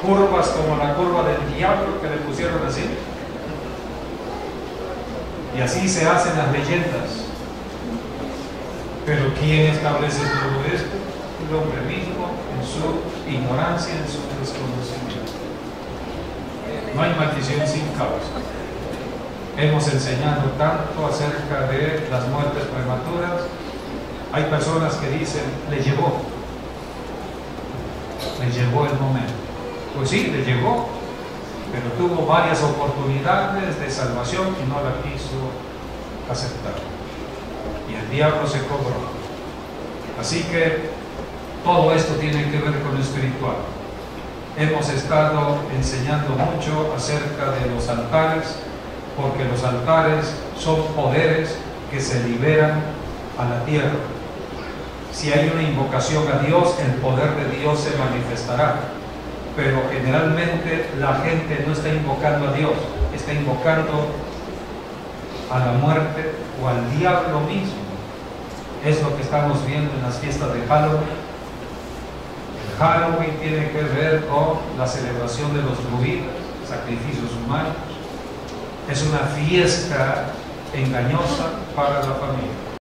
curvas como la curva del diablo, que le pusieron así. Y así se hacen las leyendas. Pero ¿quién establece todo esto? El hombre mismo, en su ignorancia, en su desconocimiento. No hay maldición sin causa. Hemos enseñado tanto acerca de las muertes prematuras. Hay personas que dicen, le llegó el momento. Pues sí, le llegó, pero tuvo varias oportunidades de salvación y no la quiso aceptar. Y el diablo se cobró. Así que todo esto tiene que ver con lo espiritual. hemos estado enseñando mucho acerca de los altares, porque los altares son poderes que se liberan a la tierra. Si hay una invocación a Dios, el poder de Dios se manifestará. Pero generalmente la gente no está invocando a Dios, está invocando a la muerte o al diablo mismo. Es lo que estamos viendo en las fiestas de Halloween. El Halloween tiene que ver con la celebración de los druidas, sacrificios humanos. Es una fiesta engañosa para la familia.